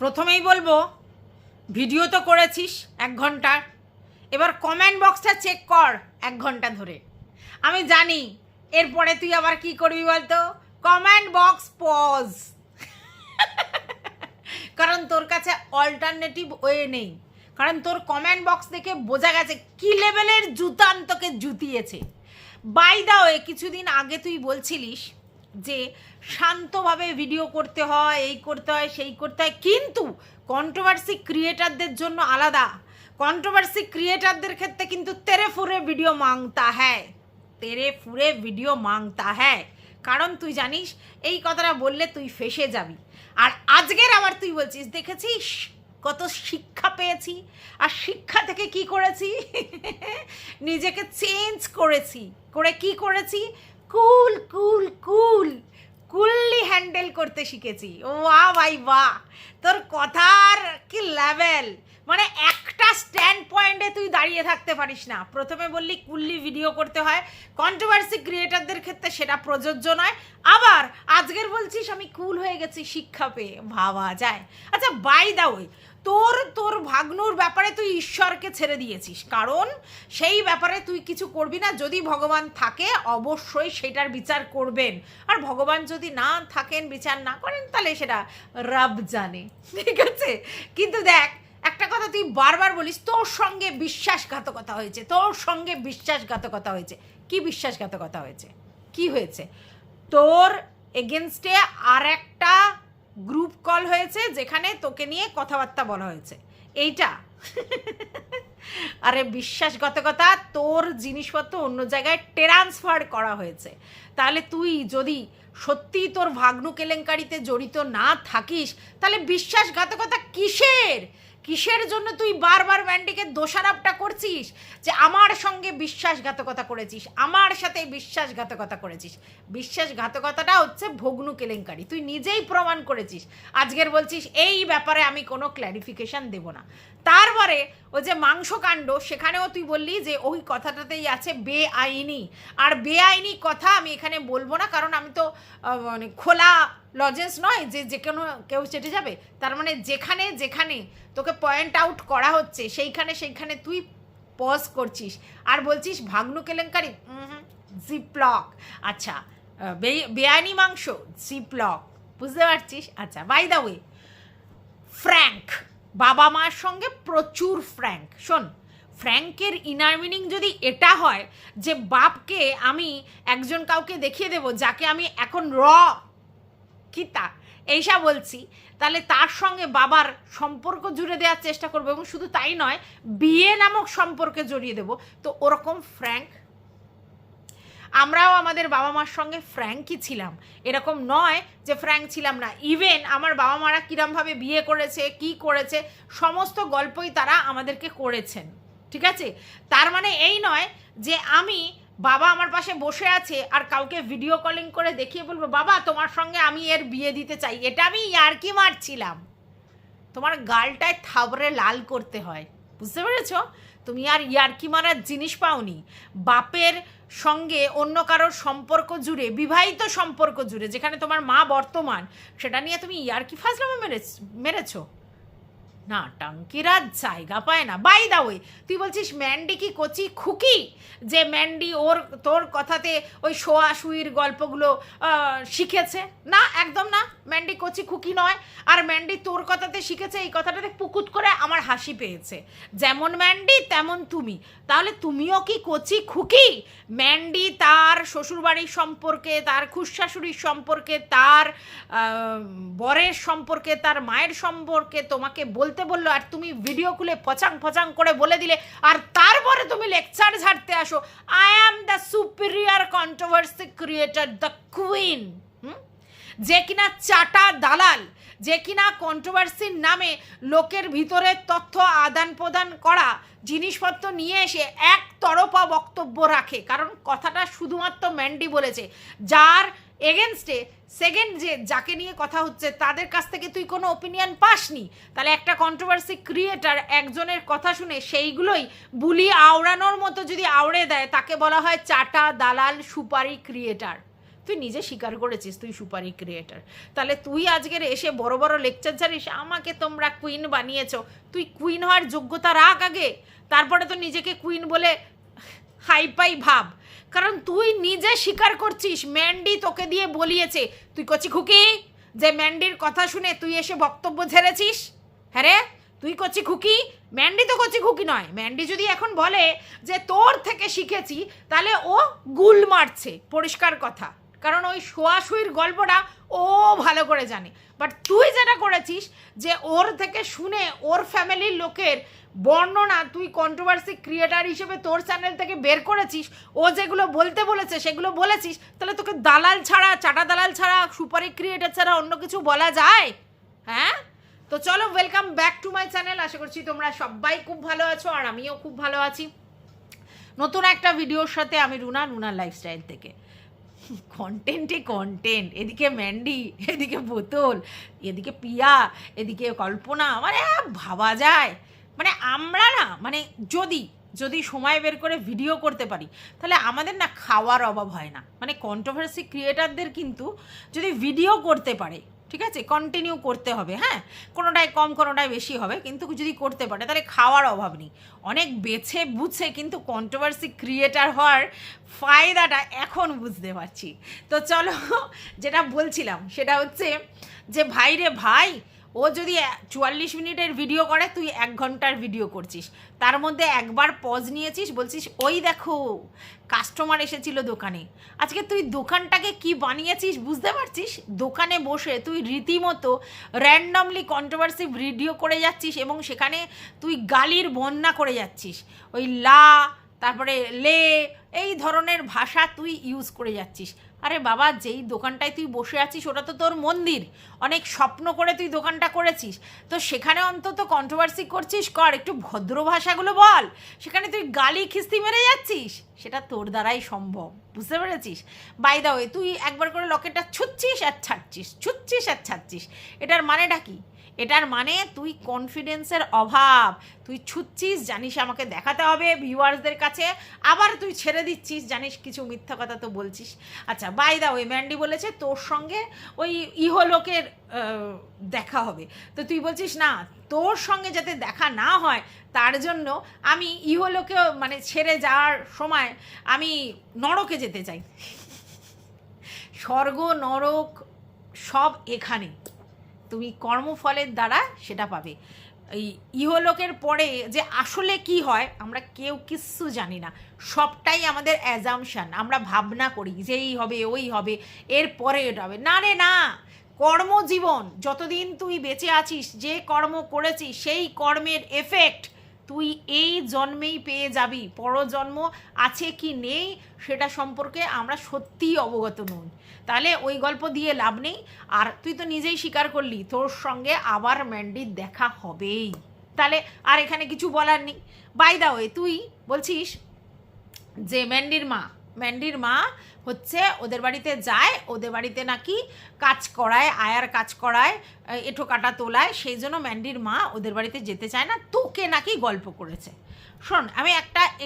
প্রথমেই বলবো, ভিডিও তো করেছিস 1 ঘন্টার, এবার কমেন্ট বক্সটা চেক কর 1 ঘন্টা ধরে। আমি জানি এরপরে তুই আবার কি করবি বলতো, কমেন্ট বক্স পজ। কারণ তোর কাছে অল্টারনেটিভ ওয়ে নেই, কারণ তোর কমেন্ট বক্স দেখে বোঝা গেছে কি লেভেলের জুতান তোকে জুতিয়েছে। বাই দা ওয়ে, কিছুদিন আগে তুই বলছিলিস যে শান্তভাবে ভিডিও করতে হয়, এই করতে হয়, সেই করতে হয়, কিন্তু কন্ট্রোভার্সি ক্রিয়েটারদের জন্য আলাদা। কন্ট্রোভার্সি ক্রিয়েটারদের ক্ষেত্রে কিন্তু তেরে ফুরে ভিডিও মাংতা হ্যায়, তেরে ফুরে ভিডিও মাংতা হ্যায়। কারণ তুই জানিস এই কথাটা বললে তুই ফেসে যাবি। আর আজকের আবার তুই বলছিস দেখেছিস কত শিক্ষা পেয়েছি, আর শিক্ষা থেকে কি করেছি, নিজেকে চেঞ্জ করেছি, করে কি করেছি, কুল কুল কুল কুললি হ্যান্ডেল করতে শিখেছি। বাহ ভাই বাহ, তোর কথার কি লেভেল! মানে একটা স্ট্যান্ড পয়েন্টে তুই দাঁড়িয়ে থাকতে পারিস না। প্রথমে বললি কুললি ভিডিও করতে হয়, কন্ট্রোভার্সি ক্রিয়েটারদের ক্ষেত্রে সেটা প্রযোজ্য নয়, আবার আজকের বলছিস আমি কুল হয়ে গেছি শিক্ষা পেয়ে। ভাবা যায়। আচ্ছা, বাই দা ওয়ে, তোর ভাগ্নুর ব্যাপারে তুই ঈশ্বরকে ছেড়ে দিয়েছিস, কারণ সেই ব্যাপারে তুই কিছু করবি না। যদি ভগবান থাকে অবশ্যই সেটার বিচার করবেন, আর ভগবান যদি না থাকেন, বিচার না করেন, তাহলে সেটা রব জানে, ঠিক আছে? কিন্তু দেখ, একটা কথা তুই বারবার বলিস, তোর সঙ্গে বিশ্বাসঘাতকতা হয়েছে, তোর সঙ্গে বিশ্বাসঘাতকতা হয়েছে। কি বিশ্বাসঘাতকতা হয়েছে? কি হয়েছে? তোর এগেনস্টে আর একটা গ্রুপ কল হয়েছে যেখানে তোকে নিয়ে কথাবার্তা বলা হয়েছে, এইটা? আরে বিশ্বাসঘাতকতা, তোর জিনিসপত্র অন্য জায়গায় ট্রান্সফার করা হয়েছে। তাহলে তুই যদি সত্যিই তোর ভাগ্নু কেলেঙ্কারিতে জড়িত না থাকিস, তাহলে বিশ্বাসঘাতকতা কিসের? কিসের জন্য তুই বারবার ম্যান্ডিকে দোষারোপটা করছিস যে আমার সঙ্গে বিশ্বাসঘাতকতা করেছিস, আমার সাথে বিশ্বাসঘাতকতা করেছিস? বিশ্বাসঘাতকতাটা হচ্ছে ভগ্নু কেলেঙ্কারি, তুই নিজেই প্রমাণ করেছিস। আজকের বলছিস এই ব্যাপারে আমি কোনো ক্ল্যারিফিকেশান দেব না। তারপরে ওই যে মাংসকাণ্ড, সেখানেও তুই বললি যে ওই কথাটাতেই আছে বেআইনি, আর বেআইনি কথা আমি এখানে বলবো না, কারণ আমি তো মানে খোলা লজেন্স নয় যে যে কোনো কেউ চেটে যাবে। তার মানে যেখানে যেখানে তোকে পয়েন্ট আউট করা হচ্ছে সেইখানে তুই পজ করছিস আর বলছিস ভাগ্নু কেলেঙ্কারি, জিপলক। আচ্ছা, বেআইনি মাংস, জিপলক, বুঝতে পারছিস? আচ্ছা, বাই দ্য ওয়ে, ফ্র্যাঙ্ক, বাবা মার সঙ্গে প্রচুর ফ্র্যাঙ্ক। শোন, ফ্র্যাঙ্কের ইনার মিনিং যদি এটা হয় যে বাপকে আমি একজন কাউকে দেখিয়ে দেব যাকে আমি এখন কিতা এইসব বলছি, তাহলে তার সঙ্গে বাবার সম্পর্ক জুড়ে দেওয়ার চেষ্টা করবো, এবং শুধু তাই নয়, বিয়ে নামক সম্পর্কে জড়িয়ে দেব। তো ওরকম ফ্র্যাঙ্ক আমরাও আমাদের বাবা মার সঙ্গে ফ্র্যাঙ্কই ছিলাম, এরকম নয় যে ফ্র্যাঙ্ক ছিলাম না। ইভেন আমার বাবা মারা কিরমভাবে বিয়ে করেছে, কি করেছে, সমস্ত গল্পই তারা আমাদেরকে করেছেন, ঠিক আছে? তার মানে এই নয় যে আমি বাবা আমার পাশে বসে আছে আর কাউকে ভিডিও কলিং করে দেখিয়ে বলবো বাবা তোমার সঙ্গে আমি এর বিয়ে দিতে চাই, এটা আমি ইয়ার্কি মারছিলাম। তোমার গালটায় থাবড়ে লাল করতে হয়, বুঝতে পেরেছো? তুমি আর ইয়ার্কি মারার জিনিস পাওনি। বাপের সঙ্গে অন্য কারোর সম্পর্ক জুড়ে, বিবাহিত সম্পর্ক জুড়ে, যেখানে তোমার মা বর্তমান, সেটা নিয়ে তুমি ইয়ার্কি ফাজলামো মেরেছো না। টাঙ্কিরা জায়গা পায় না। বাই দা ওয়ে, তুই বলছিস ম্যান্ডি কি কচি খুকি, যে ম্যান্ডি তোর কথাতে ওই শোয়াশুয়ির গল্পগুলো শিখেছে? না, একদম না, ম্যান্ডি কচি খুকি নয়। আর ম্যান্ডি তোর কথাতে শিখেছে, এই কথাটাতে পুকুত করে আমার হাসি পেয়েছে। যেমন ম্যান্ডি তেমন তুমি, তাহলে তুমিও কি কচি খুকি? ম্যান্ডি তার শ্বশুরবাড়ির সম্পর্কে, তার খুশশাশুড়ির সম্পর্কে, তার বরের সম্পর্কে, তার মায়ের সম্পর্কে তোমাকে বলতে বললো, আর তুমি ভিডিও খুলে ফচাং করে বলে দিলে, আর তারপরে তুমি লেকচার ঝাড়তে আসো I am the superior controversy creator, the queen. যে কিনা চাটা দালাল, যে কিনা কন্ট্রোভার্সির নামে লোকের ভিতরে তথ্য আদান প্রদান করা জিনিসপত্র নিয়ে এসে একতরফা বক্তব্য রাখে। কারণ কথাটা শুধুমাত্র ম্যান্ডি বলেছে, যার এগেনস্টে সেকেন্ড যে যাকে নিয়ে কথা হচ্ছে তাদের কাছ থেকে তুই কোনো ওপিনিয়ন পাসনি। তাহলে একটা কন্ট্রোভার্সি ক্রিয়েটার একজনের কথা শুনে সেইগুলোই বুলি আওড়ানোর মতো যদি আওড়ে দেয়, তাকে বলা হয় চাটা দালাল সুপারি ক্রিয়েটার। তুই নিজে স্বীকার করেছিস তুই সুপারি ক্রিয়েটার, তাহলে তুই আজকের এসে বড় বড় লেকচার ছাড়িস আমাকে তোমরা কুইন বানিয়েছো। তুই কুইন হওয়ার যোগ্যতা রাখ আগে, তারপরে তো নিজেকে কুইন বলে হাইপাই ভাব। কারণ তুই নিজে স্বীকার করছিস ম্যান্ডি তোকে দিয়ে বলিয়েছে। তুই কচি খুকি যে ম্যান্ডির কথা শুনে তুই এসে বক্তব্য ঝেড়েছিস? হ্যাঁ রে, তুই কচি খুকি? ম্যান্ডি তো কচি খুকি নয়। ম্যান্ডি যদি এখন বলে যে তোর থেকে শিখেছি, তাহলে ও গুল মারছে, পরিষ্কার কথা। কারণ ওই শোয়াশুইর গল্পটা ও ভালো করে জানে। বাট তুই যেটা করেছিস যে ওর থেকে শুনে ওর ফ্যামিলির লোকের বর্ণনা তুই কন্ট্রোভার্সি ক্রিয়েটার হিসেবে তোর চ্যানেল থেকে বের করেছিস, ও যেগুলো বলতে বলেছে সেগুলো বলেছিস, তাহলে তোকে দালাল ছাড়া, চাটা দালাল ছাড়া, সুপারি ক্রিয়েটার ছাড়া অন্য কিছু বলা যায়? হ্যাঁ, তো চলো, welcome back to my channel. আশা করছি তোমরা সবাই খুব ভালো আছো, আর আমিও খুব ভালো আছি। নতুন একটা ভিডিওর সাথে আমি রুনার লাইফস্টাইল থেকে। কন্টেন্টে কন্টেন্ট, এদিকে ম্যান্ডি, এদিকে বোতল, এদিকে পিয়া, এদিকে কল্পনা, মানে ভাবা যায়। মানে আমরা না, মানে যদি সময় বের করে ভিডিও করতে পারি, তাহলে আমাদের না খাওয়ার অভাব হয় না। মানে কন্ট্রোভার্সি ক্রিয়েটারদের কিন্তু যদি ভিডিও করতে পারে, ঠিক আছে, কন্টিনিউ করতে হবে, হ্যাঁ, কোনোটায় কম কোনোটায় বেশি হবে, কিন্তু যদি করতে পারে তাহলে খাওয়ার অভাব নেই। অনেক বেছে বুঝে কিন্তু কন্ট্রোভার্সি ক্রিয়েটার হওয়ার ফায়দাটা এখন বুঝতে পারছি। তো চলো, যেটা বলছিলাম সেটা হচ্ছে যে ভাই রে ভাই, ও যদি 44 মিনিটের ভিডিও করে, তুই 1 ঘন্টার ভিডিও করছিস, তার মধ্যে একবার পজ নিয়েছিস, বলছিস ওই দেখো কাস্টমার এসেছিল দোকানে। আজকে তুই দোকানটাকে কি বানিয়েছিস বুঝতে পারছিস? দোকানে বসে তুই রীতিমতো র্যান্ডমলি কন্ট্রোভার্সি ভিডিও করে যাচ্ছিস, এবং সেখানে তুই গালির বন্যা করে যাচ্ছিস। ওই লা, তারপরে লে, এই ধরনের ভাষা তুই ইউজ করে যাচ্ছিস। আরে বাবা, যেই দোকানটায় তুই বসে আছিস ওটা তো তোর মন্দির, অনেক স্বপ্ন করে তুই দোকানটা করেছিস, তো সেখানে অন্তত কন্ট্রোভার্সি করছিস কর, একটু ভদ্র ভাষাগুলো বল। সেখানে তুই গালি খিস্তি মেরে যাচ্ছিস, সেটা তোর দ্বারাই সম্ভব, বুঝতে পেরেছিস? বাই দা ওয়ে, তুই একবার করে লকেটটা ছুঁচ্ছিস আর ছাড়ছিস, ছুঁচ্ছিস আর ছাড়ছিস, এটার মানেটা কি? এটার মানে তুই কনফিডেন্সের অভাব, তুই ছুটছিস, জানিস আমাকে দেখাতে হবে ভিউয়ার্সদের কাছে, আবার তুই ছেড়ে দিচ্ছিস, জানিস কিছু মিথ্যা কথা তো বলছিস। আচ্ছা, বাই দা ওয়ে, ম্যান্ডি বলেছে তোর সঙ্গে ওই ইহলোকের দেখা হবে, তো তুই বলছিস না, তোর সঙ্গে যাতে দেখা না হয় তার জন্য আমি ইহলোকে মানে ছেড়ে যাওয়ার সময় আমি নরকে যেতে চাই। স্বর্গ নরক সব এখানে, তুমি কর্মফলের দ্বারা সেটা পাবে। এই ইহলোকের পরে যে আসলে কি হয় আমরা কেউ কিচ্ছু জানি না, সবটাই আমাদের অ্যাজামশান। আমরা ভাবনা করি যে এই হবে ওই হবে, এর পরে এটা হবে। না রে না, কর্মজীবন যতদিন তুই বেঁচে আছিস, যে কর্ম করেছিস সেই কর্মের এফেক্ট তুই এই জন্মেই পেয়ে যাবি। পরজন্ম আছে কি নেই সেটা সম্পর্কে আমরা সত্যিই অবগত নই, তাহলে ওই গল্প দিয়ে লাভ নেই। আর তুই তো নিজেই স্বীকার করলি তোর সঙ্গে আবার ম্যান্ডির দেখা হবেই, তাহলে আর এখানে কিছু বলার নেই। বাই দা ওয়ে, তুই বলছিস যে ম্যান্ডির মা হচ্ছে ওদের বাড়িতে যায়, ওদের বাড়িতে নাকি কাজ করায়, আয়ার কাজ করায়, এঁঠো কাটা তোলায়, সেই জন্য ম্যান্ডির মা ওদের বাড়িতে যেতে চায় না, তোকে নাকি গল্প করেছে। শোন, আমি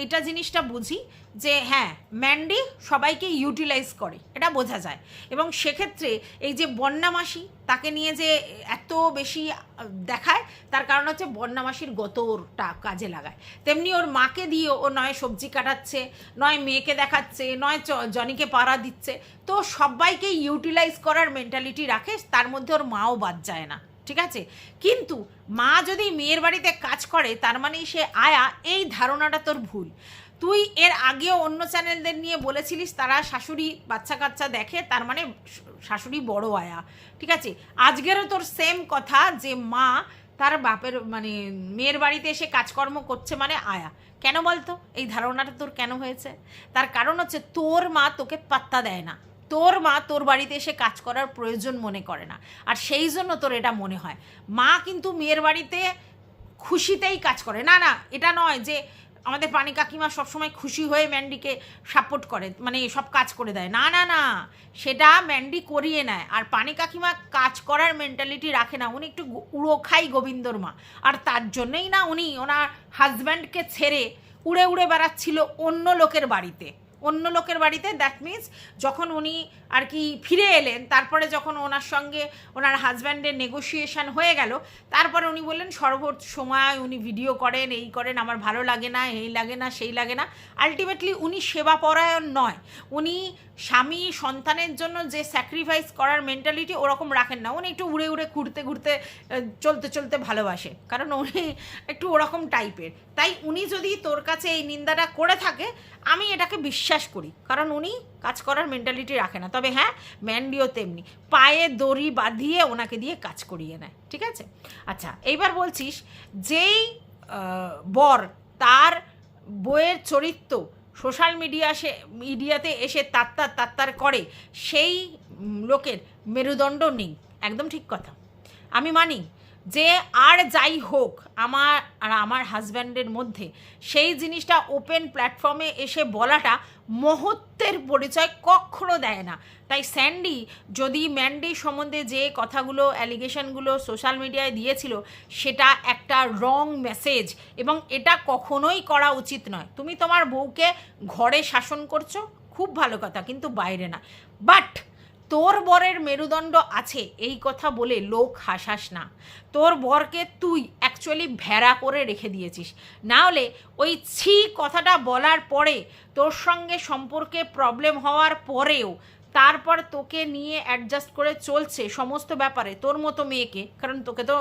এইটা জিনিসটা বুঝি যে হ্যাঁ, ম্যান্ডি সবাইকে ইউটিলাইজ করে, এটা বোঝা যায়। এবং সেক্ষেত্রে এই যে বন্যা মাসি, তাকে নিয়ে যে এত বেশি দেখায়, তার কারণ হচ্ছে বন্যা মাসির গতরটা কাজে লাগায়। তেমনি ওর মাকে দিয়ে ও নয় সবজি কাটাচ্ছে, নয় মেয়েকে দেখাচ্ছে, নয় জনিকে পাড়া দিচ্ছে, তো সবাইকে ইউটিলাইজ করার মেন্টালিটি রাখে, তার মধ্যে ওর মাও বাদ যায় না, ঠিক আছে? কিন্তু মা যদি মেয়ের বাড়িতে কাজ করে তার মানেই সে আয়া, এই ধারণাটা তোর ভুল। তুই এর আগেও অন্য চ্যানেলদের নিয়ে বলেছিলিস তারা শাশুড়ি বাচ্চা কাচ্চা দেখে, তার মানে শাশুড়ি বড় আয়া, ঠিক আছে? আজকেরও তোর সেম কথা যে মা তার বাপের মানে মেয়ের বাড়িতে এসে কাজকর্ম করছে মানে আয়া। কেন বলতো এই ধারণাটা তোর কেন হয়েছে? তার কারণ হচ্ছে তোর মা তোকে পাত্তা দেয় না, তোর মা তোর বাড়িতে এসে কাজ করার প্রয়োজন মনে করে না, আর সেই জন্য তোর এটা মনে হয়। মা কিন্তু মেয়ের বাড়িতে খুশিতেই কাজ করে, না না এটা নয় যে আমাদের পানি কাকিমা সবসময় খুশি হয়ে ম্যান্ডিকে সাপোর্ট করে, মানে সব কাজ করে দেয়, না না না, সেটা ম্যান্ডি করিয়ে নেয়। আর পানি কাকিমা কাজ করার মেন্টালিটি রাখে না, উনি একটু উড়ো খাই গোবিন্দর মা, আর তার জন্যই না উনি ওনার হাজব্যান্ডকে ছেড়ে উড়ে উড়ে বেড়াচ্ছিল অন্য লোকের বাড়িতে, অন্য লোকের বাড়িতে। দ্যাট মিনস যখন উনি আর কি ফিরে এলেন, তারপরে যখন ওনার সঙ্গে ওনার হাজব্যান্ডের নেগোসিয়েশন হয়ে গেল, তারপরে উনি বললেন সর্বোচ্চ সময় উনি ভিডিও করেন, এই করেন, আমার ভালো লাগে না, এই লাগে না, সেই লাগে না। আলটিমেটলি উনি সেবাপরায়ণ নয়, উনি স্বামী সন্তানের জন্য যে স্যাক্রিফাইস করার মেন্টালিটি ওরকম রাখেন না। উনি একটু উড়ে উড়ে ঘুরতে ঘুরতে চলতে চলতে ভালোবাসে, কারণ উনি একটু ওরকম টাইপের। তাই উনি যদি তোর কাছে এই নিন্দাটা করে থাকে, আমি এটাকে বিশ্বাস করি, কারণ উনি কাজ করার মেন্টালিটি রাখে না। তবে হ্যাঁ, ম্যান্ডিও তেমনি পায়ে দড়ি বাঁধিয়ে ওনাকে দিয়ে কাজ করিয়ে নেয়, ঠিক আছে? আচ্ছা, এইবার বলছিস যেই বর তার বইয়ের চরিত্র সোশ্যাল মিডিয়াতে এসে তাত্তার করে, সেই লোকের মেরুদণ্ড নেই। একদম ঠিক কথা, আমি মানি যে আর যাই হোক আমার আর আমার হাজব্যান্ডের মধ্যে সেই জিনিসটা ওপেন প্ল্যাটফর্মে এসে বলাটা মহত্বের পরিচয় কখনো দেয় না। তাই স্যান্ডি যদি ম্যান্ডি সম্বন্ধে যে কথাগুলো অ্যালিগেশনগুলো সোশ্যাল মিডিয়ায় দিয়েছিল, সেটা একটা রং মেসেজ, এবং এটা কখনোই করা উচিত নয়। তুমি তোমার বউকে ঘরে শাসন করছো, খুব ভালো কথা, কিন্তু বাইরে না। বাট তোর বরের মেরুদণ্ড আছে এই কথা বলে লোক হাসাস না। তোর বরকে তুই অ্যাকচুয়ালি ভেড়া করে রেখে দিয়েছিস, না হলে ওই ছি কথাটা বলার পরে, তোর সঙ্গে সম্পর্কে প্রবলেম হওয়ার পরেও তারপর তোকে নিয়ে অ্যাডজাস্ট করে চলছে সমস্ত ব্যাপারে, তোর মতো মেয়েকে, কারণ তোকে তো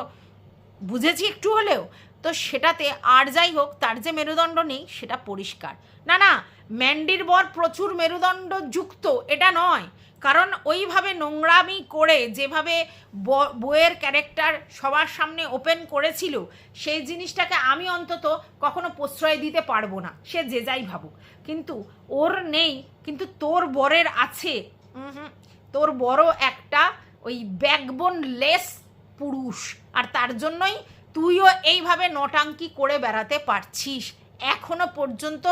বুঝেছি একটু হলেও, তো সেটাতে আর যাই হোক তার যে মেরুদণ্ড নেই সেটা পরিষ্কার। না না, ম্যান্ডির বর প্রচুর মেরুদণ্ড যুক্ত এটা নয়, কারণ ওইভাবে নোংরামি করে যেভাবে বইয়ের ক্যারেক্টার সবার সামনে ওপেন করেছিল, সেই জিনিসটাকে আমি অন্তত কখনো প্রশ্রয় দিতে পারবো না, সে যে যাই ভাবুক। কিন্তু ওর নেই, কিন্তু তোর বরের আছে। তোর বড় একটা ওই ব্যাকবোন লেস পুরুষ, আর তার জন্যই তুইও এইভাবে নটাঙ্কি করে বেড়াতে পারছিস, এখনো পর্যন্ত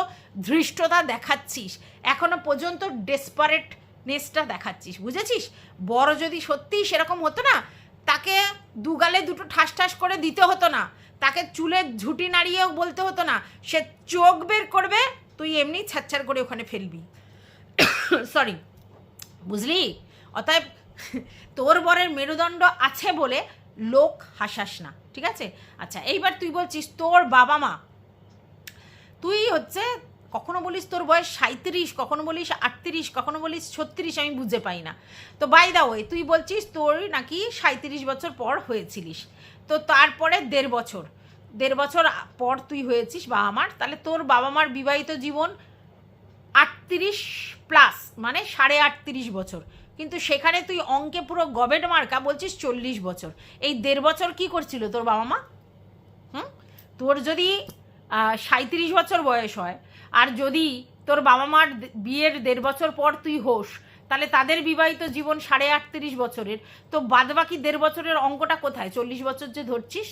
ধৃষ্টতা দেখাচ্ছিস, এখনো পর্যন্ত ডেসপারেটনেসটা দেখাচ্ছিস, বুঝেছিস? বড় যদি সত্যিই সেরকম হতো না, তাকে দুগালে দুটো ঠাস ঠাস করে দিতে হতো না, তাকে চুলে ঝুঁটি নাড়িয়েও বলতে হতো না, সে চোখ বের করবে, তুই এমনি ছাড়ছাড় করে ওখানে ফেলবি। সরি, বুঝলি? অতএব তোর বরের মেরুদণ্ড আছে বলে লোক হাসাস না, ঠিক আছে? আচ্ছা, এইবার তুই বলছিস তোর বাবা মা, তুই হচ্ছে কখনো বলিস তোর বয়স 37, কখনো বলিস 38, কখনো বলিস 36, আমি বুঝতে পাই না। তো বাই দা ওয়ে, তুই বলছিস তোর নাকি 37 বছর পর হয়েছিলিস, তো তারপরে 1.5 বছর পর তুই হয়েছিস বাবা মার, তাহলে তোর বাবা মার বিবাহিত জীবন 38+, মানে 38.5 বছর, কিন্তু সেখানে তুই অঙ্কে পুরো গবেট মার্কা বলছিস 40 বছর। এই 1.5 বছর কি করছিল তোর বাবা মা? তোর যদি 37 বছর বয়স হয়, আর যদি তোর বাবা মার বিয়ের 1.5 বছর পর তুই হোস, তাহলে তাদের বিবাহিত জীবন 38.5 বছরের, তো বাদবাকি 1.5 বছরের অঙ্কটা কোথায়? 40 বছর যে ধরছিস,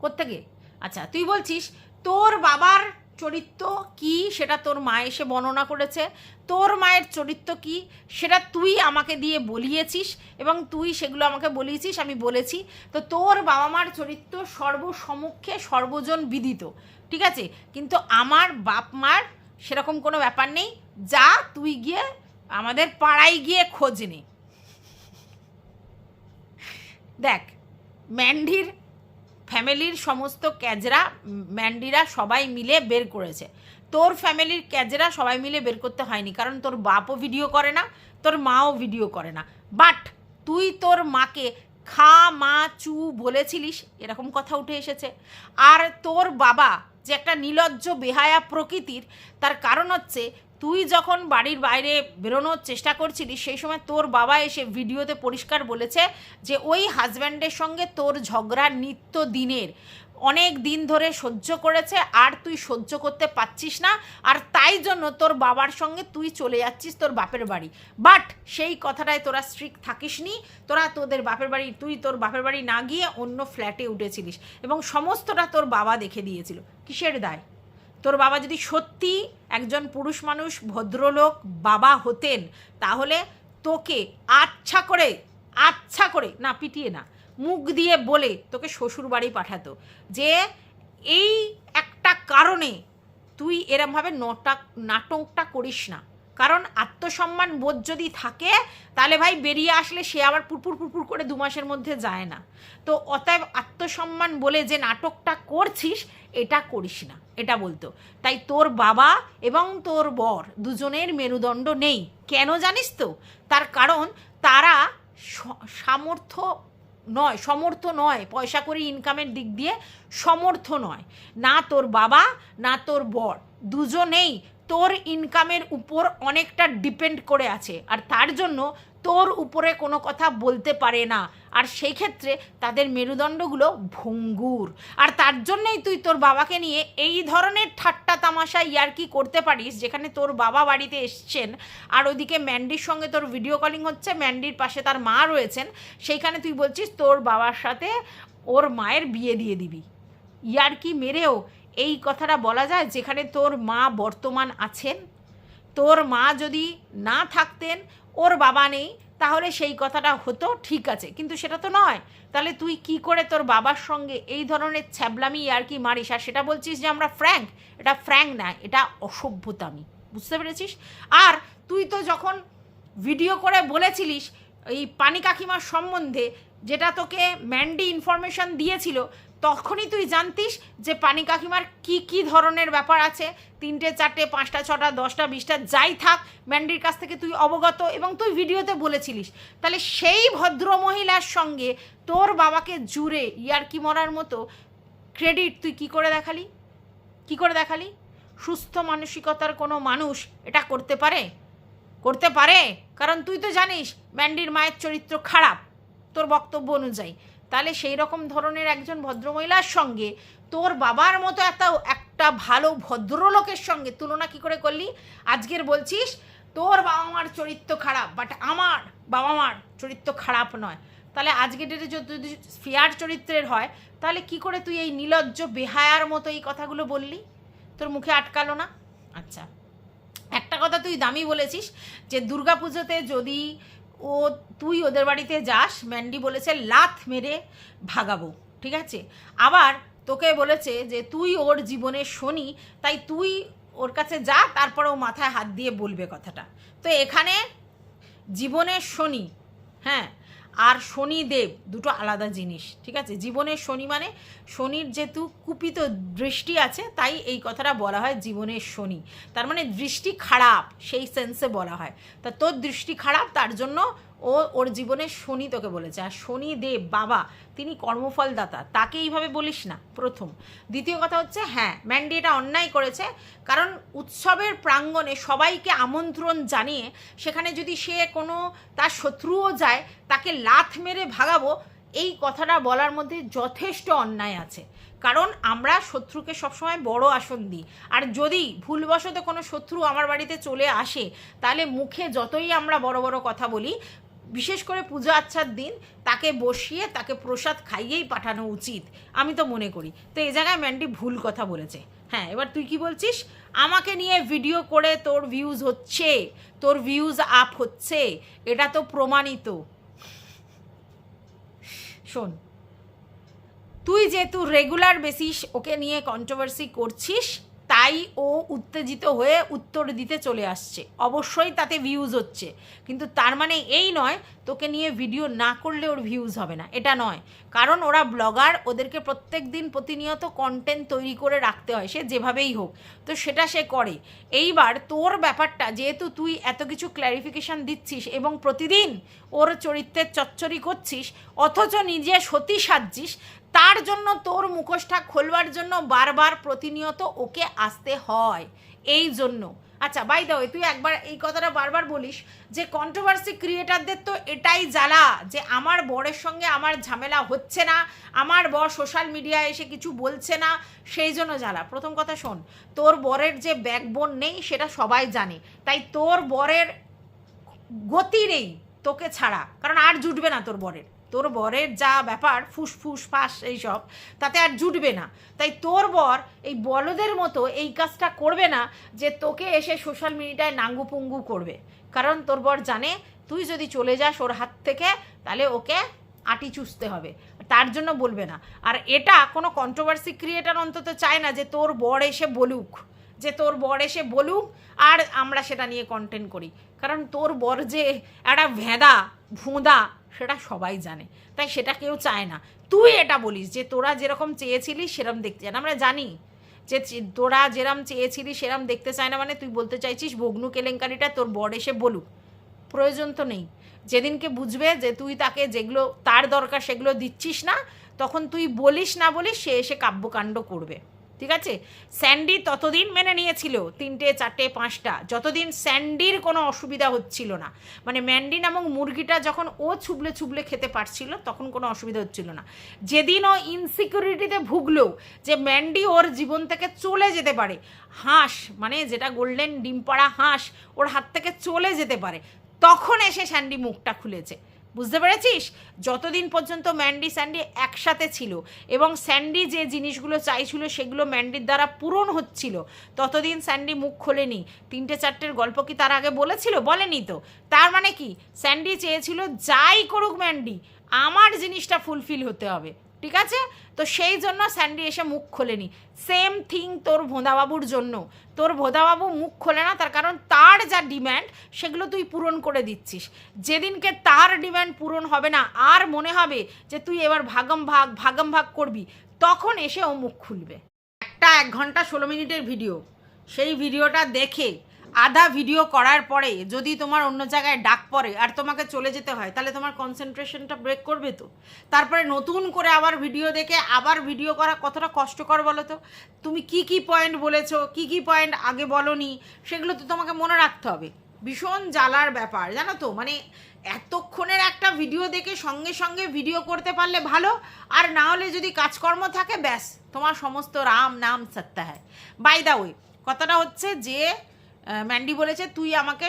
কোত্থেকে? আচ্ছা, তুই বলছিস তোর বাবার চরিত্র কি সেটা তোর মা এসে বর্ণনা করেছে, তোর মায়ের চরিত্র কি সেটা তুই আমাকে দিয়ে বলিয়েছিস, এবং তুই সেগুলো আমাকে বলিয়েছিস, আমি বলেছি। তো তোর বাবা মার চরিত্র সর্বসমক্ষে সর্বজন বিদিত, ঠিক আছে? কিন্তু আমার বাপ মার সেরকম কোনো ব্যাপার নেই, যা তুই গিয়ে আমাদের পাড়ায় গিয়ে খোঁজ নে। দেখ, ম্যান্ডির ফ্যামিলির সমস্ত ক্যাজরা ম্যান্ডিরা সবাই মিলে বের করেছে, তোর ফ্যামিলির ক্যাজরা সবাই মিলে বের করতে হয়নি, কারণ তোর বাপও ভিডিও করে না, তোর মাও ভিডিও করে না। বাট তুই তোর মাকে খা মা চু বলেছিলিস, এরকম কথা উঠে এসেছে। আর তোর বাবা যে একটা নির্লজ্জ বেহায়া প্রকৃতির, তার কারণ হচ্ছে তুই যখন বাড়ির বাইরে বেরোনোর চেষ্টা করছিলিস, সেই সময় তোর বাবা এসে ভিডিওতে পরিষ্কার বলেছে যে ওই হাজব্যান্ডের সঙ্গে তোর ঝগড়া নিত্য দিনের, অনেক দিন ধরে সহ্য করেছে, আর তুই সহ্য করতে পারছিস না, আর তাই জন্য তোর বাবার সঙ্গে তুই চলে যাচ্ছিস তোর বাপের বাড়ি। বাট সেই কথাটায় তোরা স্ট্রিক্ট থাকিসনি, তোরা তোদের বাপের বাড়ি, তুই তোর বাপের বাড়ি না গিয়ে অন্য ফ্ল্যাটে উঠেছিলিস, এবং সমস্তটা তোর বাবা দেখে দিয়েছিল। কিসের দায়? তোর বাবা যদি সত্যি একজন পুরুষ মানুষ, ভদ্রলোক বাবা হতেন, তাহলে তোকে আচ্ছা করে না, পিটিয়ে না, মুখ দিয়ে বলে তোকে শ্বশুর বাড়ি পাঠাতো, যে এই একটা কারণে তুই এরমভাবে নাটকটা করিস না। কারণ আত্মসম্মান বোধ যদি থাকে তাহলে ভাই বেরিয়ে আসলে সে আবার পুরপুর পুরপুর করে 2 মাসের মধ্যে যায় না। তো অতএব আত্মসম্মান বলে যে নাটকটা করছিস এটা করিস না, এটা বলতো। তাই তোর বাবা এবং তোর বর দুজনের মেরুদণ্ড নেই। কেন জানিস তো? তার কারণ তারা সমর্থ নয়, পয়সা করে ইনকামের দিক দিয়ে সমর্থ নয়। না তোর বাবা না তোর বর দুজনেই তোর ইনকামের উপর অনেকটা ডিপেন্ড করে আছে, আর তার জন্য তোর উপরে কোনো কথা বলতে পারে না, আর সেই ক্ষেত্রে তাদের মেরুদণ্ডগুলো ভঙ্গুর। আর তার জন্যই তুই তোর বাবাকে নিয়ে এই ধরনের ঠাট্টা তামাশা ইয়ার্কি করতে পারিস, যেখানে তোর বাবা বাড়িতে এসছেন আর ওদিকে ম্যান্ডির সঙ্গে তোর ভিডিও কলিং হচ্ছে, ম্যান্ডির পাশে তার মা রয়েছেন, সেইখানে তুই বলছিস তোর বাবার সাথে ওর মায়ের বিয়ে দিয়ে দিবি। ইয়ার্কি মেরেও এই কথাটা বলা যায় যেখানে তোর মা বর্তমান আছেন? তোর মা যদি না থাকতেন, ওর বাবা নেই, তাহলে সেই কথাটা হতো, ঠিক আছে, কিন্তু সেটা তো নয়। তাহলে তুই কি করে তোর বাবার সঙ্গে এই ধরনের ছ্যাবলামি ইয়ার্কি মারিস, আর সেটা বলছিস যে আমরা ফ্র্যাঙ্ক? এটা ফ্র্যাঙ্ক না, এটা অসভ্যতামি, বুঝতে পেরেছিস? আর তুই তো যখন ভিডিও করে বলেছিলিস এই পানি কাকিমার সম্বন্ধে, যেটা তোকে ম্যান্ডি ইনফরমেশন দিয়েছিল, তখনই তুই জানতিস যে পানি কাকিমার কি ধরনের ব্যাপার আছে, 3টে 4টে 5টা 6টা 10টা 20টা যাই থাক, ম্যান্ডির কাছ থেকে তুই অবগত এবং তুই ভিডিওতে বলেছিলিস। তাহলে সেই ভদ্র মহিলার সঙ্গে তোর বাবাকে জুড়ে ইয়ার্কি মরার মতো ক্রেডিট তুই কি করে দেখালি? সুস্থ মানসিকতার কোনো মানুষ এটা করতে পারে? কারণ তুই তো জানিস ম্যান্ডির মায়ের চরিত্র খারাপ তোর বক্তব্য অনুযায়ী। তাহলে সেই রকম ধরনের একজন ভদ্রমহিলার সঙ্গে তোর বাবার মতো একটা ভালো ভদ্রলোকের সঙ্গে তুলনা কি করে করলি? আজকের বলছিস তোর বাবা মার চরিত্র খারাপ, বাট আমার বাবা মার চরিত্র খারাপ নয়। তাহলে আজকে ডেটে যদি ফেয়ার চরিত্রের হয়, তাহলে কি করে তুই এই নির্লজ্জ বেহায়ার মতো এই কথাগুলো বললি? তোর মুখে আটকালো না? আচ্ছা, একটা কথা তুই দামি বলেছিস যে দুর্গাপুজোতে যদি তুই ওদের বাড়িতে যাস, ম্যান্ডি বলেছে লাথ মেরে ভাগাবো, ঠিক আছে? আবার তোকে বলেছে যে তুই ওর জীবনের শনি, তাই তুই ওর কাছে যা, তারপরে ও মাথায় হাত দিয়ে বলবে কথাটা। তো এখানে জীবনের শনি, হ্যাঁ, আর শনিদেব দুটো আলাদা জিনিস, ঠিক আছে? জীবনের শনি মানে শনির যেহেতু কুপিত দৃষ্টি আছে, তাই এই কথাটা বলা হয় জীবনের শনি, তার মানে দৃষ্টি খারাপ, সেই সেন্সে বলা হয়। তা তোর দৃষ্টি খারাপ, তার জন্য ওর জীবনের শনি তোকে বলেছে। আর শনিদেব বাবা তিনি কর্মফলদাতা, তাকে এইভাবে বলিস না, প্রথম। দ্বিতীয় কথা হচ্ছে, হ্যাঁ ম্যান্ডি এটা অন্যায় করেছে, কারণ উৎসবের প্রাঙ্গণে সবাইকে আমন্ত্রণ জানিয়ে সেখানে যদি সে কোনো তার শত্রুও যায়, তাকে লাথ মেরে ভাগাবো, এই কথাটা বলার মধ্যে যথেষ্ট অন্যায় আছে। কারণ আমরা শত্রুকে সবসময় বড় আসন দিই, আর যদি ভুলবশত কোনো শত্রু আমার বাড়িতে চলে আসে, তাহলে মুখে যতই আমরা বড় বড় কথা বলি, বিশেষ করে পূজা আচ্ছার দিন তাকে বসিয়ে তাকে প্রসাদ খাইয়েই পাঠানো উচিত, আমি তো মনে করি। তো এই জায়গায় ম্যান্ডি ভুল কথা বলেছে। হ্যাঁ, এবার তুই কি বলছিস? আমাকে নিয়ে ভিডিও করে তোর ভিউজ হচ্ছে, তোর ভিউজ আপ হচ্ছে, এটা তো প্রমাণিত। শোন, তুই যেহেতু রেগুলার বেসিস ওকে নিয়ে কন্ট্রোভার্সি করছিস, তাই ও উত্তেজিত হয়ে উত্তর দিতে চলে আসছে, অবশ্যই তাতে ভিউজ হচ্ছে, কিন্তু তার মানে এই নয় তোকে নিয়ে ভিডিও না করলে ওর ভিউজ হবে না, এটা নয়। কারণ ওরা ব্লগার, ওদেরকে প্রত্যেক দিন প্রতিনিয়ত কন্টেন্ট তৈরি করে রাখতে হয়, সে যেভাবেই হোক, তো সেটা সে করে। এইবার তোর ব্যাপারটা, যেহেতু তুই এত কিছু ক্ল্যারিফিকেশান দিচ্ছিস এবং প্রতিদিন ওর চরিত্রের চচ্চড়ি করছিস, অথচ নিজে সতী সাজছিস, তার জন্য তোর মুখোশটা খোলবার জন্য বারবার প্রতিনিয়ত ওকে আসতে হয়, এই জন্য। আচ্ছা, বাই দ্য ওয়ে, তুই একবার এই কথাটা বারবার বলিস যে কন্ট্রোভার্সি ক্রিয়েটারদের তো এটাই জ্বালা যে আমার বরের সঙ্গে আমার ঝামেলা হচ্ছে না, আমার বর সোশ্যাল মিডিয়ায় এসে কিছু বলছে না, সেই জন্য জ্বালা। প্রথম কথা শোন, তোর বরের যে ব্যাকবোন নেই সেটা সবাই জানে, তাই তোর বরের গতি নেই তোকে ছাড়া, কারণ আর জুটবে না তোর বরের যা ব্যাপার ফুসফুস ফাঁস এইসব, তাতে আর জুটবে না। তাই তোর বর এই বলদের মতো এই কাজটা করবে না যে তোকে এসে সোশ্যাল মিডিয়ায় নাঙ্গু পুঙ্গু করবে, কারণ তোর বর জানে তুই যদি চলে যাস ওর হাত থেকে, তাহলে ওকে আটি চুষতে হবে, তার জন্য বলবে না। আর এটা কোনো কন্ট্রোভার্সি ক্রিয়েটার অন্তত চায় না যে তোর বর এসে বলুক যে তোর বর এসে বলুক আর আমরা সেটা নিয়ে কন্টেন্ট করি, কারণ তোর বর যে একটা ভেঁদা ভুঁদা সেটা সবাই জানে, তাই সেটা কেউ চায় না। তুই এটা বলিস যে তোরা যেরকম চেয়েছিলিস সেরকম দেখতে চায় না, আমরা জানি যে তোরা যেরম চেয়েছিলিস সেরম দেখতে চায় না, মানে তুই বলতে চাইছিস ভগ্নু কেলেঙ্কারিটা তোর বর এসে বলুক, প্রয়োজন তো নেই। যেদিনকে বুঝবে যে তুই তাকে যেগুলো তার দরকার সেগুলো দিচ্ছিস না, তখন তুই বলিস না বলিস সে এসে কাব্যকাণ্ড করবে, ঠিক আছে? স্যান্ডি ততদিন মেনে নিয়েছিল 3টে 4টে 5টা, যতদিন স্যান্ডির কোনো অসুবিধা হচ্ছিল না, মানে ম্যান্ডি নামক মুরগিটা যখন ও ছুবলে ছুবলে খেতে পারছিল তখন কোনো অসুবিধা হচ্ছিল না। যেদিন ও ইনসিকিউরিটিতে ভুগলো যে ম্যান্ডি ওর জীবন থেকে চলে যেতে পারে, হাঁস মানে যেটা গোল্ডেন ডিম পাড়া হাঁস ওর হাত থেকে চলে যেতে পারে, তখন এসে স্যান্ডি মুখটা খুলেছে, বুঝতে পেরেছিস? যতদিন পর্যন্ত ম্যান্ডি স্যান্ডি একসাথে ছিল এবং স্যান্ডি যে জিনিসগুলো চাইছিল সেগুলো ম্যান্ডির দ্বারা পূরণ হচ্ছিল, ততদিন স্যান্ডি মুখ খোলেনি। 3টে 4টের গল্প কি তার আগে বলেছিল? বলেনি তো। তার মানে কি স্যান্ডি চেয়েছিল যাই করুক ম্যান্ডি আমার জিনিসটা ফুলফিল হতে হবে, ঠিক আছে? তো সেই জন্য স্যান্ডি এসে মুখ খোলেনি। সেম থিং তোর ভোঁদাবাবুর জন্য, তোর ভোঁদাবাবু মুখ খোলে না, তার কারণ তার যা ডিম্যান্ড সেগুলো তুই পূরণ করে দিচ্ছিস। যেদিনকে তার ডিম্যান্ড পূরণ হবে না আর মনে হবে যে তুই এবার ভাগম ভাগ করবি, তখন এসে ও মুখ খুলবে। একটা 1 ঘন্টা 16 মিনিটের ভিডিও, সেই ভিডিওটা দেখে আধা ভিডিও করার পরে যদি তোমার অন্য জায়গায় ডাক পড়ে আর তোমাকে চলে যেতে হয়, তাহলে তোমার কনসেন্ট্রেশনটা ব্রেক করবে তো। তারপরে নতুন করে আবার ভিডিও দেখে আবার ভিডিও করা কতটা কষ্টকর বলো তো? তুমি কি পয়েন্ট বলেছো, কি পয়েন্ট আগে বলনি, সেগুলো তো তোমাকে মনে রাখতে হবে। ভীষণ জ্বালার ব্যাপার জানো তো, মানে এতক্ষণের একটা ভিডিও দেখে সঙ্গে সঙ্গে ভিডিও করতে পারলে ভালো, আর না হলে যদি কাজকর্ম থাকে ব্যাস তোমার সমস্ত রাম নাম সত্তা হয়। বাই দা ওয়ে, কথাটা হচ্ছে যে ম্যান্ডি বলেছে তুই আমাকে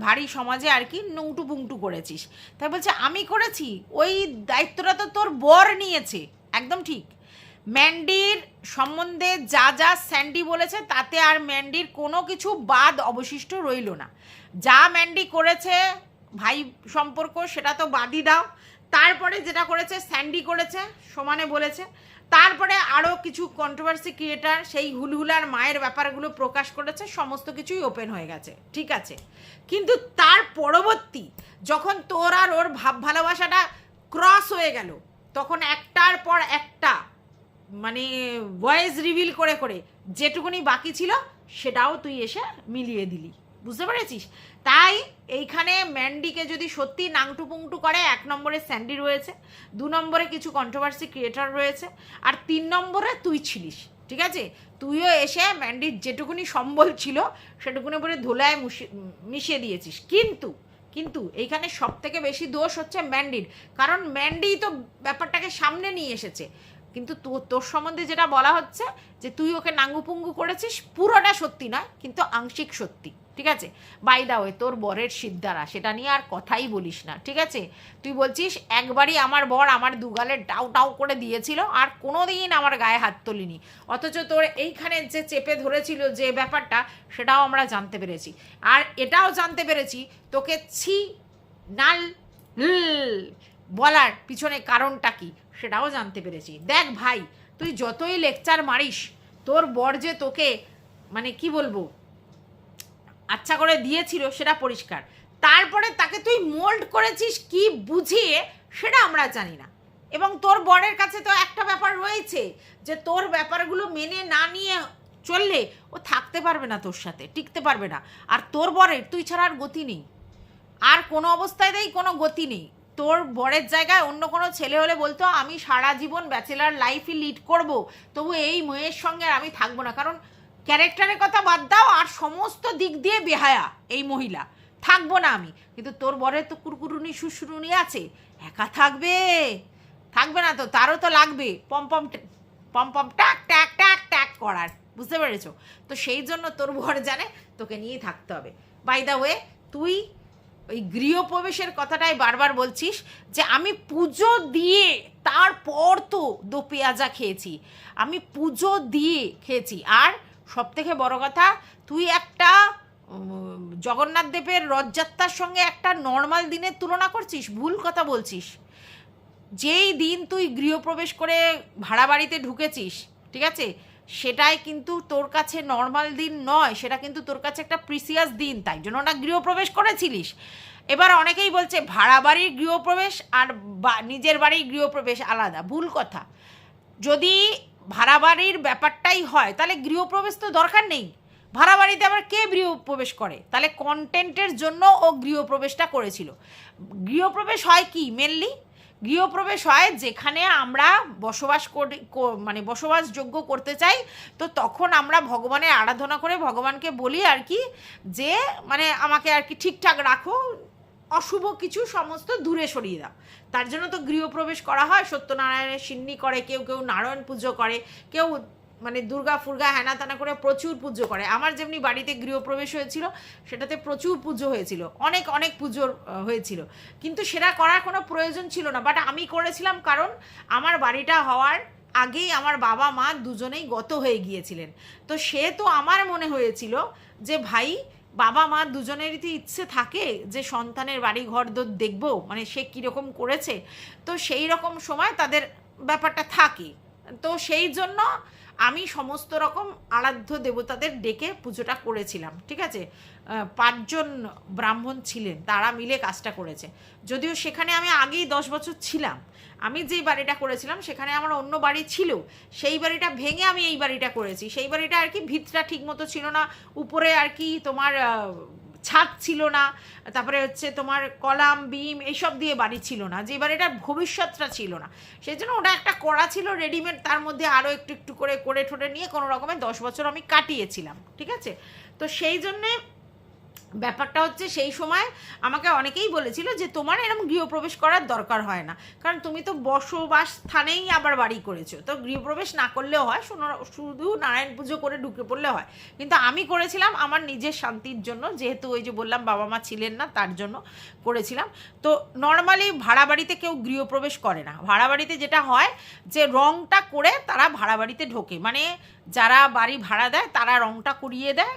ভারী সমাজে আর কি নৌটু পুংটু করেছিস, তাই বলছে আমি করেছি, ওই দায়িত্বটা তো তোর বর নিয়েছে। একদম ঠিক। ম্যান্ডির সম্বন্ধে যা যা স্যান্ডি বলেছে তাতে আর ম্যান্ডির কোনো কিছু বাদ অবশিষ্ট রইল না। যা ম্যান্ডি করেছে ভাই সম্পর্ক সেটা তো বাদই দাও, তারপরে যেটা করেছে স্যান্ডি করেছে সমানে বলেছে, তারপরে আরও কিছু কন্ট্রোভার্সি ক্রিয়েটার সেই হুলহুলার মায়ের ব্যাপারগুলো প্রকাশ করেছে, সমস্ত কিছুই ওপেন হয়ে গেছে, ঠিক আছে? কিন্তু তার পরবর্তী যখন তোর আর ওর ভাব ভালোবাসাটা ক্রস হয়ে গেল, তখন একটার পর একটা মানে ভয়েস রিভিল করে করে যেটুকুনি বাকি ছিল সেটাও তুই এসে মিলিয়ে দিলি, বুঝতে পেরেছিস? তাই এইখানে ম্যান্ডিকে যদি সত্যি নাংটু পুংটু করে, 1 নম্বরে স্যান্ডি রয়েছে, 2 নম্বরে কিছু কন্ট্রোভার্সি ক্রিয়েটার রয়েছে, আর 3 নম্বরে তুই ছিলিস, ঠিক আছে? তুইও এসে ম্যান্ডির যেটুকুনি সম্বল ছিল সেটুকুনি বলে ধুলায় মিশিয়ে দিয়েছিস। কিন্তু এইখানে সব থেকে বেশি দোষ হচ্ছে ম্যান্ডির, কারণ ম্যান্ডি তো ব্যাপারটাকে সামনে নিয়ে এসেছে। কিন্তু তোর সম্বন্ধে যেটা বলা হচ্ছে যে তুই ওকে নাঙ্গুপুঙ্গু করেছিস, পুরোটা সত্যি নয় কিন্তু আংশিক সত্যি, ঠিক আছে? বাই দা ওয়ে, তোর বরের সিদ্ধারা সেটা নিয়ে আর কথাই বলিস না, ঠিক আছে? তুই বলছিস একবারই আমার বর আমার দুগালে ডাউ ডাউ করে দিয়েছিল আর কোনো দিন আমার গায়ে হাত তুলিনি, অথচ তোর এইখানে যে চেপে ধরেছিল যে ব্যাপারটা সেটাও আমরা জানতে পেরেছি। আর এটাও জানতে পেরেছি তোকে ছি নাল বলার পিছনে কারণটা কি সেটাও জানতে পেরেছি। দেখ ভাই, তুই যতই লেকচার মারিস, তোর বর যে তোকে মানে কি বলবো আচ্ছা করে দিয়েছিল সেটা পরিষ্কার, তারপরে তাকে তুই মোল্ড করেছিস কি বুঝিয়ে সেটা আমরা জানি না। এবং তোর বরের কাছে তো একটা ব্যাপার রয়েছে যে তোর ব্যাপারগুলো মেনে না নিয়ে চললে ও থাকতে পারবে না, তোর সাথে টিকতে পারবে না। আর তোর বরের তুই ছাড়া আর গতি নেই, আর কোনো অবস্থাতেই কোনো গতি নেই। তোর বরের জায়গায় অন্য কোনো ছেলে হলে বলতো আমি সারা জীবন ব্যাচেলার লাইফই লিড করব, তবু এই মেয়ের সঙ্গে আর আমি থাকবো না, কারণ ক্যারেক্টারের কথা বাদ দাও আর সমস্ত দিক দিয়ে বেহায়া এই মহিলা, থাকবো না আমি। কিন্তু তোর বরের তো কুরকুরুনি শুশুরুনি আছে, একা থাকবে না তো, তারও তো লাগবে পম পম ট্যাক ট্যাক ট্যাক ট্যাক করার, বুঝতে পেরেছো? তো সেই জন্য তোর বর জানে তোকে নিয়েই থাকতে হবে। বাই দা ওয়ে, তুই ওই গৃহপ্রবেশের কথাটাই বারবার বলছিস যে আমি পুজো দিয়ে তারপর তো দো পেঁয়াজা খেয়েছি, আমি পুজো দিয়ে খেয়েছি। আর সব থেকে বড় কথা, তুই একটা জগন্নাথ দেবের রথযাত্রার সঙ্গে একটা নর্মাল দিনের তুলনা করছিস, ভুল কথা বলছিস। যেই দিন তুই গৃহপ্রবেশ করে ভাড়া বাড়িতে ঢুকেছিস, ঠিক আছে, সেটাই কিন্তু তোর কাছে নর্মাল দিন নয়, সেটা কিন্তু তোর কাছে একটা প্রিসিয়াস দিন, তাই জন্য না গৃহপ্রবেশ করেছিলিস। এবার অনেকেই বলছে ভাড়া বাড়ির গৃহপ্রবেশ আর নিজের বাড়ির গৃহপ্রবেশ আলাদা, ভুল কথা। যদি ভাড়া বাড়ির ব্যাপারটাই হয় তাহলে গৃহপ্রবেশ তো দরকার নেই। ভাড়া বাড়িতে আবার কে গৃহপ্রবেশ করে? তাহলে কন্টেন্টের জন্য ও গৃহপ্রবেশটা করেছিল। গৃহপ্রবেশ হয় কি মেনলি? গৃহপ্রবেশ হয় যেখানে আমরা বসবাস করি, মানে বসবাসযোগ্য করতে চাই, তো তখন আমরা ভগবানের আরাধনা করে ভগবানকে বলি আর কি, যে মানে আমাকে আর কি ঠিকঠাক রাখো, অশুভ কিছু সমস্ত দূরে সরিয়ে দাও। তার জন্য তো গৃহপ্রবেশ করা হয়। সত্যনারায়ণের সিন্নি করে, কেউ কেউ নারায়ণ পুজো করে, কেউ মানে দুর্গা ফুর্গা হ্যানা ত্যানা করে প্রচুর পুজো করে। আমার যেমনি বাড়িতে গৃহপ্রবেশ হয়েছিল, সেটাতে প্রচুর পুজো হয়েছিল, অনেক অনেক পুজো হয়েছিল, কিন্তু সেটা করার কোনো প্রয়োজন ছিল না। বাট আমি করেছিলাম কারণ আমার বাড়িটা হওয়ার আগেই আমার বাবা মা দুজনেই গত হয়ে গিয়েছিলেন। তো সে তো আমার মনে হয়েছিল যে ভাই বাবা মা দুজনেরই তো ইচ্ছে থাকে যে সন্তানের বাড়ি ঘর দেখবো, মানে সে কীরকম করেছে, তো সেই রকম সময় তাদের ব্যাপারটা থাকে। তো সেই জন্য আমি সমস্ত রকম আরাধ্য দেবতাদের ডেকে পুজোটা করেছিলাম, ঠিক আছে। 5 জন ব্রাহ্মণ ছিলেন, তারা মিলে কাজটা করেছে। যদিও সেখানে আমি আগেই 10 বছর ছিলাম, আমি যেই বাড়িটা করেছিলাম সেখানে আমার অন্য বাড়ি ছিল, সেই বাড়িটা ভেঙে আমি এই বাড়িটা করেছি। সেই বাড়িটা আর কি ভিতটা ঠিক মতো ছিল না, উপরে আর কি তোমার ছাদ ছিল না, তারপরে হচ্ছে তোমার কলাম বিম এইসব দিয়ে বাড়ি ছিল না, যে বাড়িটার ভবিষ্যৎটা ছিল না। সেই জন্য ওটা একটা করা ছিল রেডিমেড, তার মধ্যে আরও একটু একটু করে ঠোঁটে নিয়ে কোনো রকমের 10 বছর আমি কাটিয়েছিলাম, ঠিক আছে। তো সেই জন্যে ব্যাপারটা হচ্ছে সেই সময় আমাকে অনেকেই বলেছিল যে তোমার এরকম গৃহপ্রবেশ করার দরকার হয় না, কারণ তুমি তো বসবাস স্থানেই আবার বাড়ি করেছো, তো গৃহপ্রবেশ না করলেও হয়, শুধু নারায়ণ পুজো করে ঢুকে পড়লে হয়। কিন্তু আমি করেছিলাম আমার নিজের শান্তির জন্য, যেহেতু ওই যে বললাম বাবা মা ছিলেন না, তার জন্য করেছিলাম। তো নর্মালি ভাড়া বাড়িতে কেউ গৃহপ্রবেশ করে না। ভাড়া বাড়িতে যেটা হয় যে রংটা করে তারা ভাড়া বাড়িতে ঢোকে, মানে যারা বাড়ি ভাড়া দেয় তারা রংটা করিয়ে দেয়,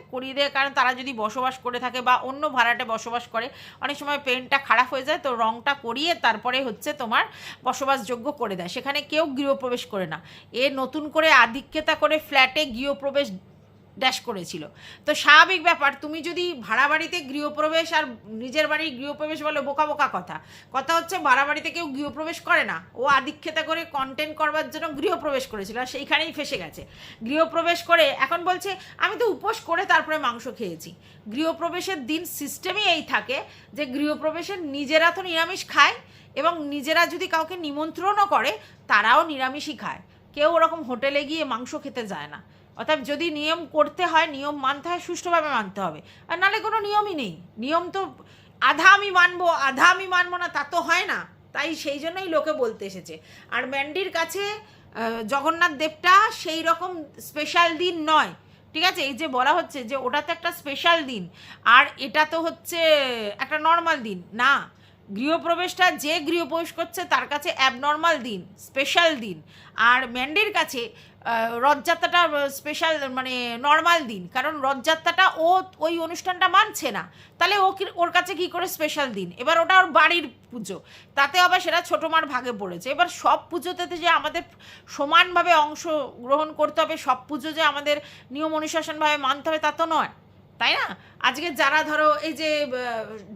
কারণ তারা যদি বসবাস করে থাকে বা অন্য ভাড়াটে বসবাস করে, অনেক সময় পেন্টটা খারাপ হয়ে যায়, তো রংটা করিয়ে তারপরে হচ্ছে তোমার বসবাসযোগ্য করে দেয়। সেখানে কেউ গৃহপ্রবেশ করে না। এ নতুন করে আধিক্যতা করে ফ্ল্যাটে গৃহপ্রবেশ ড্যাশ করেছিল। তো স্বাভাবিক ব্যাপার, তুমি যদি ভাড়া বাড়িতে গৃহপ্রবেশ আর নিজের বাড়ির গৃহপ্রবেশ বলে বোকা বোকা কথা হচ্ছে ভাড়া বাড়িতে কেউ গৃহপ্রবেশ করে না, ও আধিক্যতা করে কন্টেন্ট করবার জন্য গৃহপ্রবেশ করেছিল, আর সেইখানেই ফেসে গেছে। গৃহপ্রবেশ করে এখন বলছে আমি তো উপোস করে তারপরে মাংস খেয়েছি। গৃহপ্রবেশের দিন সিস্টেমই এই থাকে যে গৃহপ্রবেশের নিজেরা তো নিরামিষ খায়, এবং নিজেরা যদি কাউকে নিমন্ত্রণও করে তারাও নিরামিষই খায়, কেউ ওরকম হোটেলে গিয়ে মাংস খেতে যায় না। অর্থাৎ যদি নিয়ম করতে হয়, নিয়ম মানতে হয়, সুষ্ঠুভাবে মানতে হবে, আর নাহলে কোনো নিয়মই নেই। নিয়ম তো আধা আমি মানবো না, তা তো হয় না। তাই সেই জন্যই লোকে বলতে এসেছে। আর ম্যান্ডির কাছে জগন্নাথ দেবটা সেই রকম স্পেশাল দিন নয়, ঠিক আছে। এই যে বলা হচ্ছে যে ওটা তো একটা স্পেশাল দিন, আর এটা তো হচ্ছে একটা নর্মাল দিন না। গৃহপ্রবেশটা যে গৃহপ্রবেশ করছে তার কাছে অ্যাবনর্মাল দিন, স্পেশাল দিন। আর ম্যান্ডির কাছে রথযাত্রাটা স্পেশাল, মানে নর্মাল দিন, কারণ রথযাত্রাটা ও ওই অনুষ্ঠানটা মানছে না, তাহলে ওর কাছে কী করে স্পেশাল দিন। এবার ওটা ওর বাড়ির পুজো, তাতে আবার সেটা ছোটো মার ভাগে পড়েছে। এবার সব পুজোতে যে আমাদের সমানভাবে অংশগ্রহণ করতে হবে, সব পুজো যে আমাদের নিয়ম অনুশাসনভাবে মানতে হবে তা তো নয়, তাই না। আজকে যারা ধরো এই যে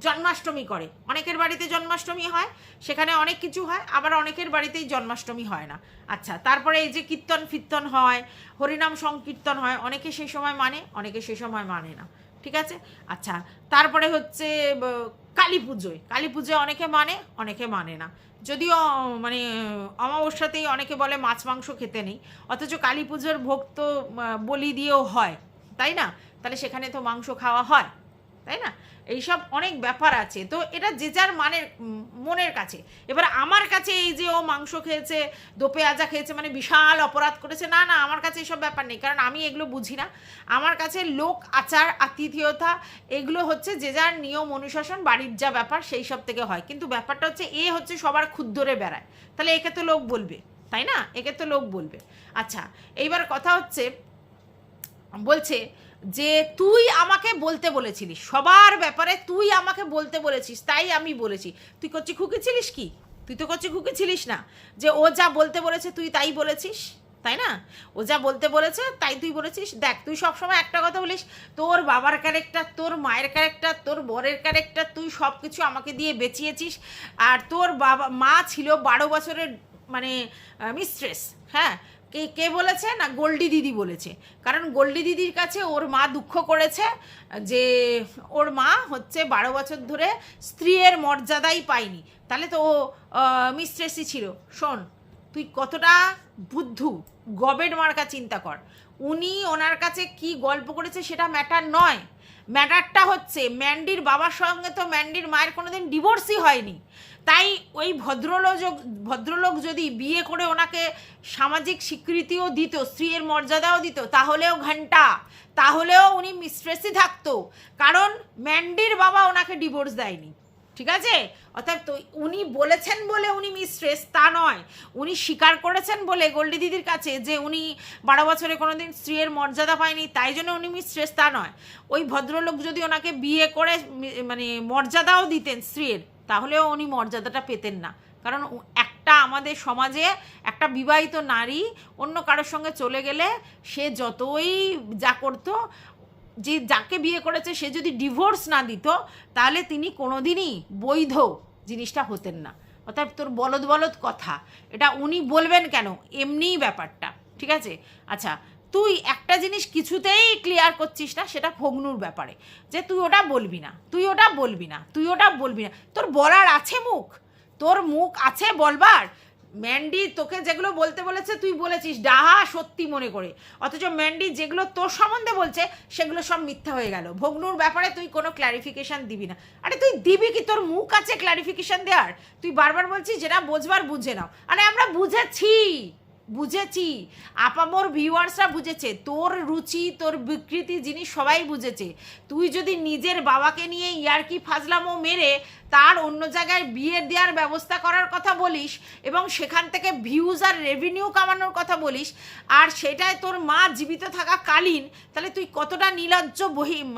জন্মাষ্টমী করে, অনেকের বাড়িতে জন্মাষ্টমী হয়, সেখানে অনেক কিছু হয়, আবার অনেকের বাড়িতেই জন্মাষ্টমী হয় না। আচ্ছা, তারপরে এই যে কীর্তন হয়, হরিনাম সংকীর্তন হয়, অনেকে সেই সময় মানে, অনেকে সেই সময় মানে না, ঠিক আছে। আচ্ছা, তারপরে হচ্ছে কালী পুজোয় অনেকে মানে, অনেকে মানে না। যদিও মানে অমাবস্যাতেই অনেকে বলে মাছ মাংস খেতে নেই, অথচ কালী পুজোর ভোগ তো বলি দিয়েও হয়, তাই না। তাহলে সেখানে তো মাংস খাওয়া হয়, তাই না। এইসব অনেক ব্যাপার আছে, তো এটা যে যার মনের কাছে। এবার আমার কাছে এই যে ও মাংস খেয়েছে, দোপে আজা খেয়েছে মানে বিশাল অপরাধ করেছে, না, আমার কাছে এইসব ব্যাপার নেই, কারণ আমি এগুলো বুঝি না। আমার কাছে লোক আচার আতিথেয়তা এগুলো হচ্ছে যে যার নিয়ম অনুশাসন, বাড়ির যা ব্যাপার সেই সব থেকে হয়। কিন্তু ব্যাপারটা হচ্ছে এ হচ্ছে সবার খুদ ধরে বেড়ায়, তাহলে একে তো লোক বলবে, তাই না, একে তো লোক বলবে। আচ্ছা, এইবার কথা হচ্ছে, বলছে যে তুই আমাকে বলতে বলেছিলিস সবার ব্যাপারে, তুই আমাকে বলতে বলেছিস, তাই আমি বলেছি। তুই কচ্ছি খুকি ছিলিস কি? তুই তো কচ্ছি খুকি ছিলিস না যে ও যা বলতে বলেছে তুই তাই বলেছিস, তাই না? ও যা বলতে বলেছে তাই তুই বলেছিস। দেখ, তুই সবসময় একটা কথা বলিস, তোর বাবার ক্যারেক্টার, তোর মায়ের ক্যারেক্টার, তোর বরের ক্যারেক্টার, তুই সব কিছু আমাকে দিয়ে বেচিয়েছিস। আর তোর মা ছিল 12 বছরের মানে মিস্ট্রেস। হ্যাঁ, কে কে বলেছে? না, গোল্ডি দিদি বলেছে। কারণ গোল্ডি দিদির কাছে ওর মা দুঃখ করেছে যে ওর মা হচ্ছে 12 বছর ধরে স্ত্রীর মর্যাদাই পায়নি, তাহলে তো ও মিস্ট্রেসই ছিল। শোন, তুই কতটা বুদ্ধু, গবেট মার্কা চিন্তা কর। উনি ওনার কাছে কি গল্প করেছে সেটা ম্যাটার নয়। ম্যাটারটা হচ্ছে ম্যান্ডির বাবার সঙ্গে তো ম্যান্ডির মায়ের কোনোদিন ডিভোর্সই হয়নি। তাই ওই ভদ্রলোক যদি বিয়ে করে ওনাকে সামাজিক স্বীকৃতিও দিত, স্ত্রীর মর্যাদাও দিত, তাহলেও ঘন্টা, তাহলেও উনি মিস্ট্রেসই থাকতো। কারণ ম্যান্ডির বাবা ওনাকে ডিভোর্স দেয়নি, ঠিক আছে? অর্থাৎ তো উনি বলেছেন বলে উনি মিস্ট্রেস তা নয়, উনি স্বীকার করেছেন বলে গোল্ডি দিদির কাছে যে উনি 12 বছরে কোনোদিন স্ত্রীর মর্যাদা পায়নি তাই জন্য উনি মিস্ট্রেস তা নয়। ওই ভদ্রলোক যদি ওনাকে বিয়ে করে মানে মর্যাদাও দিতেন স্ত্রীর, তাহলেও উনি মর্যাদাটা পেতেন না। কারণ একটা আমাদের সমাজে একটা বিবাহিত নারী অন্য কারোর সঙ্গে চলে গেলে সে যতই যা করতো, যে যাকে বিয়ে করেছে সে যদি ডিভোর্স না দিত তাহলে তিনি কোনোদিনই বৈধ জিনিসটা হতেন না। অর্থাৎ তোর বলদ বলদ কথা, এটা উনি বলবেন কেন? এমনিই ব্যাপারটা, ঠিক আছে? আচ্ছা, তুই একটা জিনিস কিছুতেই ক্লিয়ার করছিস না, সেটা ফগ্নুর ব্যাপারে, যে তুই ওটা বলবি না, তুই ওটা বলবি না, তুই ওটা বলবি না। তোর বলার আছে মুখ, তোর মুখ আছে বলবার। ম্যান্ডি তোকে যেগুলো বলতে বলেছে তুই বলেছিস ডাহা সত্যি মনে করে, অথচ ম্যান্ডি যেগুলো তোর সম্বন্ধে বলছে সেগুলো সব মিথ্যা হয়ে গেল। ভগ্নুর ব্যাপারে তুই কোনো ক্ল্যারিফিকেশান দিবি না। আরে তুই দিবি কি? তোর মুখ আছে ক্ল্যারিফিকেশান দেওয়ার? তুই বারবার বলছিস যেটা বোঝবার বুঝে নাও। আরে আমরা বুঝেছি, আপামোর ভিউয়ার্সরা বুঝেছে, তোর রুচি, তোর বিকৃতি জিনিস সবাই বুঝেছে। তুই যদি নিজের বাবাকে নিয়ে ইয়ার্কি ফাজলামো মেরে তার অন্য জায়গায় বিয়ে দেওয়ার ব্যবস্থা করার কথা বলিস এবং সেখান থেকে ভিউজ আর রেভিনিউ কামানোর কথা বলিস, আর সেটায় তোর মা জীবিত থাকা কালীন, তাহলে তুই কতটা নির্লজ্জ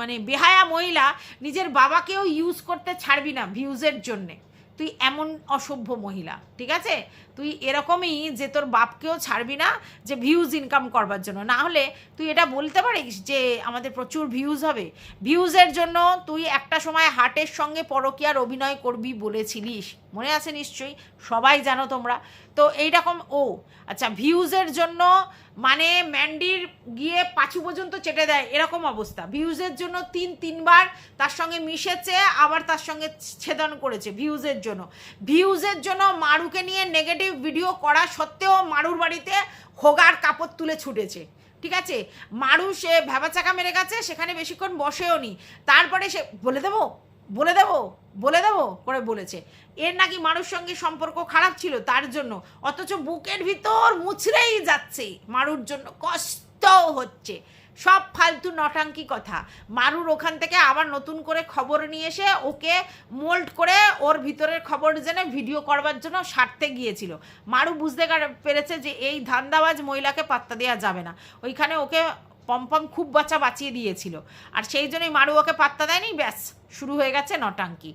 মানে বেহায়া মহিলা, নিজের বাবাকেও ইউজ করতে ছাড়বি না ভিউজের জন্যে। তুই এমন অসভ্য মহিলা, ঠিক আছে? তুই এরকমই যে তোর বাপকেও ছাড়বি না যে ভিউজ ইনকাম করবার জন্য। না হলে তুই এটা বলতে পারিস যে আমাদের প্রচুর ভিউজ হবে? ভিউজের জন্য তুই একটা সময় হার্টের সঙ্গে পরকীয়ার অভিনয় করবি বলেছিলিস, মনে আছে নিশ্চয়ই, সবাই জানো তোমরা। তো এইরকম আচ্ছা, ভিউজের জন্য মানে ম্যান্ডির গিয়ে পাঁচু পর্যন্ত চেটে দেয় এরকম অবস্থা। ভিউজের জন্য তিনবার তার সঙ্গে মিশেছে, আবার তার সঙ্গে ছেদন করেছে ভিউজের জন্য মারুকে নিয়ে নেগেটিভ ভিডিও করা সত্ত্বেও মারুর বাড়িতে হোগার কাপড় তুলে ছুটেছে, ঠিক আছে? মারু সে ভ্যাবাচাকা মেরে গেছে, সেখানে বেশিক্ষণ বসেও নি, তারপরে সে বলে দেবো করে বলেছে এর নাকি মারুর সঙ্গে সম্পর্ক খারাপ ছিল তার জন্য, অথচ বুকের ভিতর মুচড়েই যাচ্ছে, মারুর জন্য কষ্ট হচ্ছে। সব ফালতু নটাঙ্কি কথা। মারুর ওখান থেকে আবার নতুন করে খবর নিয়ে এসে ওকে মোল্ড করে ওর ভিতরের খবর জেনে ভিডিও করবার জন্য সারতে গিয়েছিল। মারু বুঝতে পেরেছে যে এই ধান্দাবাজ মহিলাকে পাত্তা দেওয়া যাবে না, ওইখানে ওকে পম্পম খুব বাঁচিয়ে দিয়েছিল, আর সেই জন্যই মারু ওকে পাত্তা দেয়নি। ব্যাস, শুরু হয়ে গেছে নটাঙ্কি।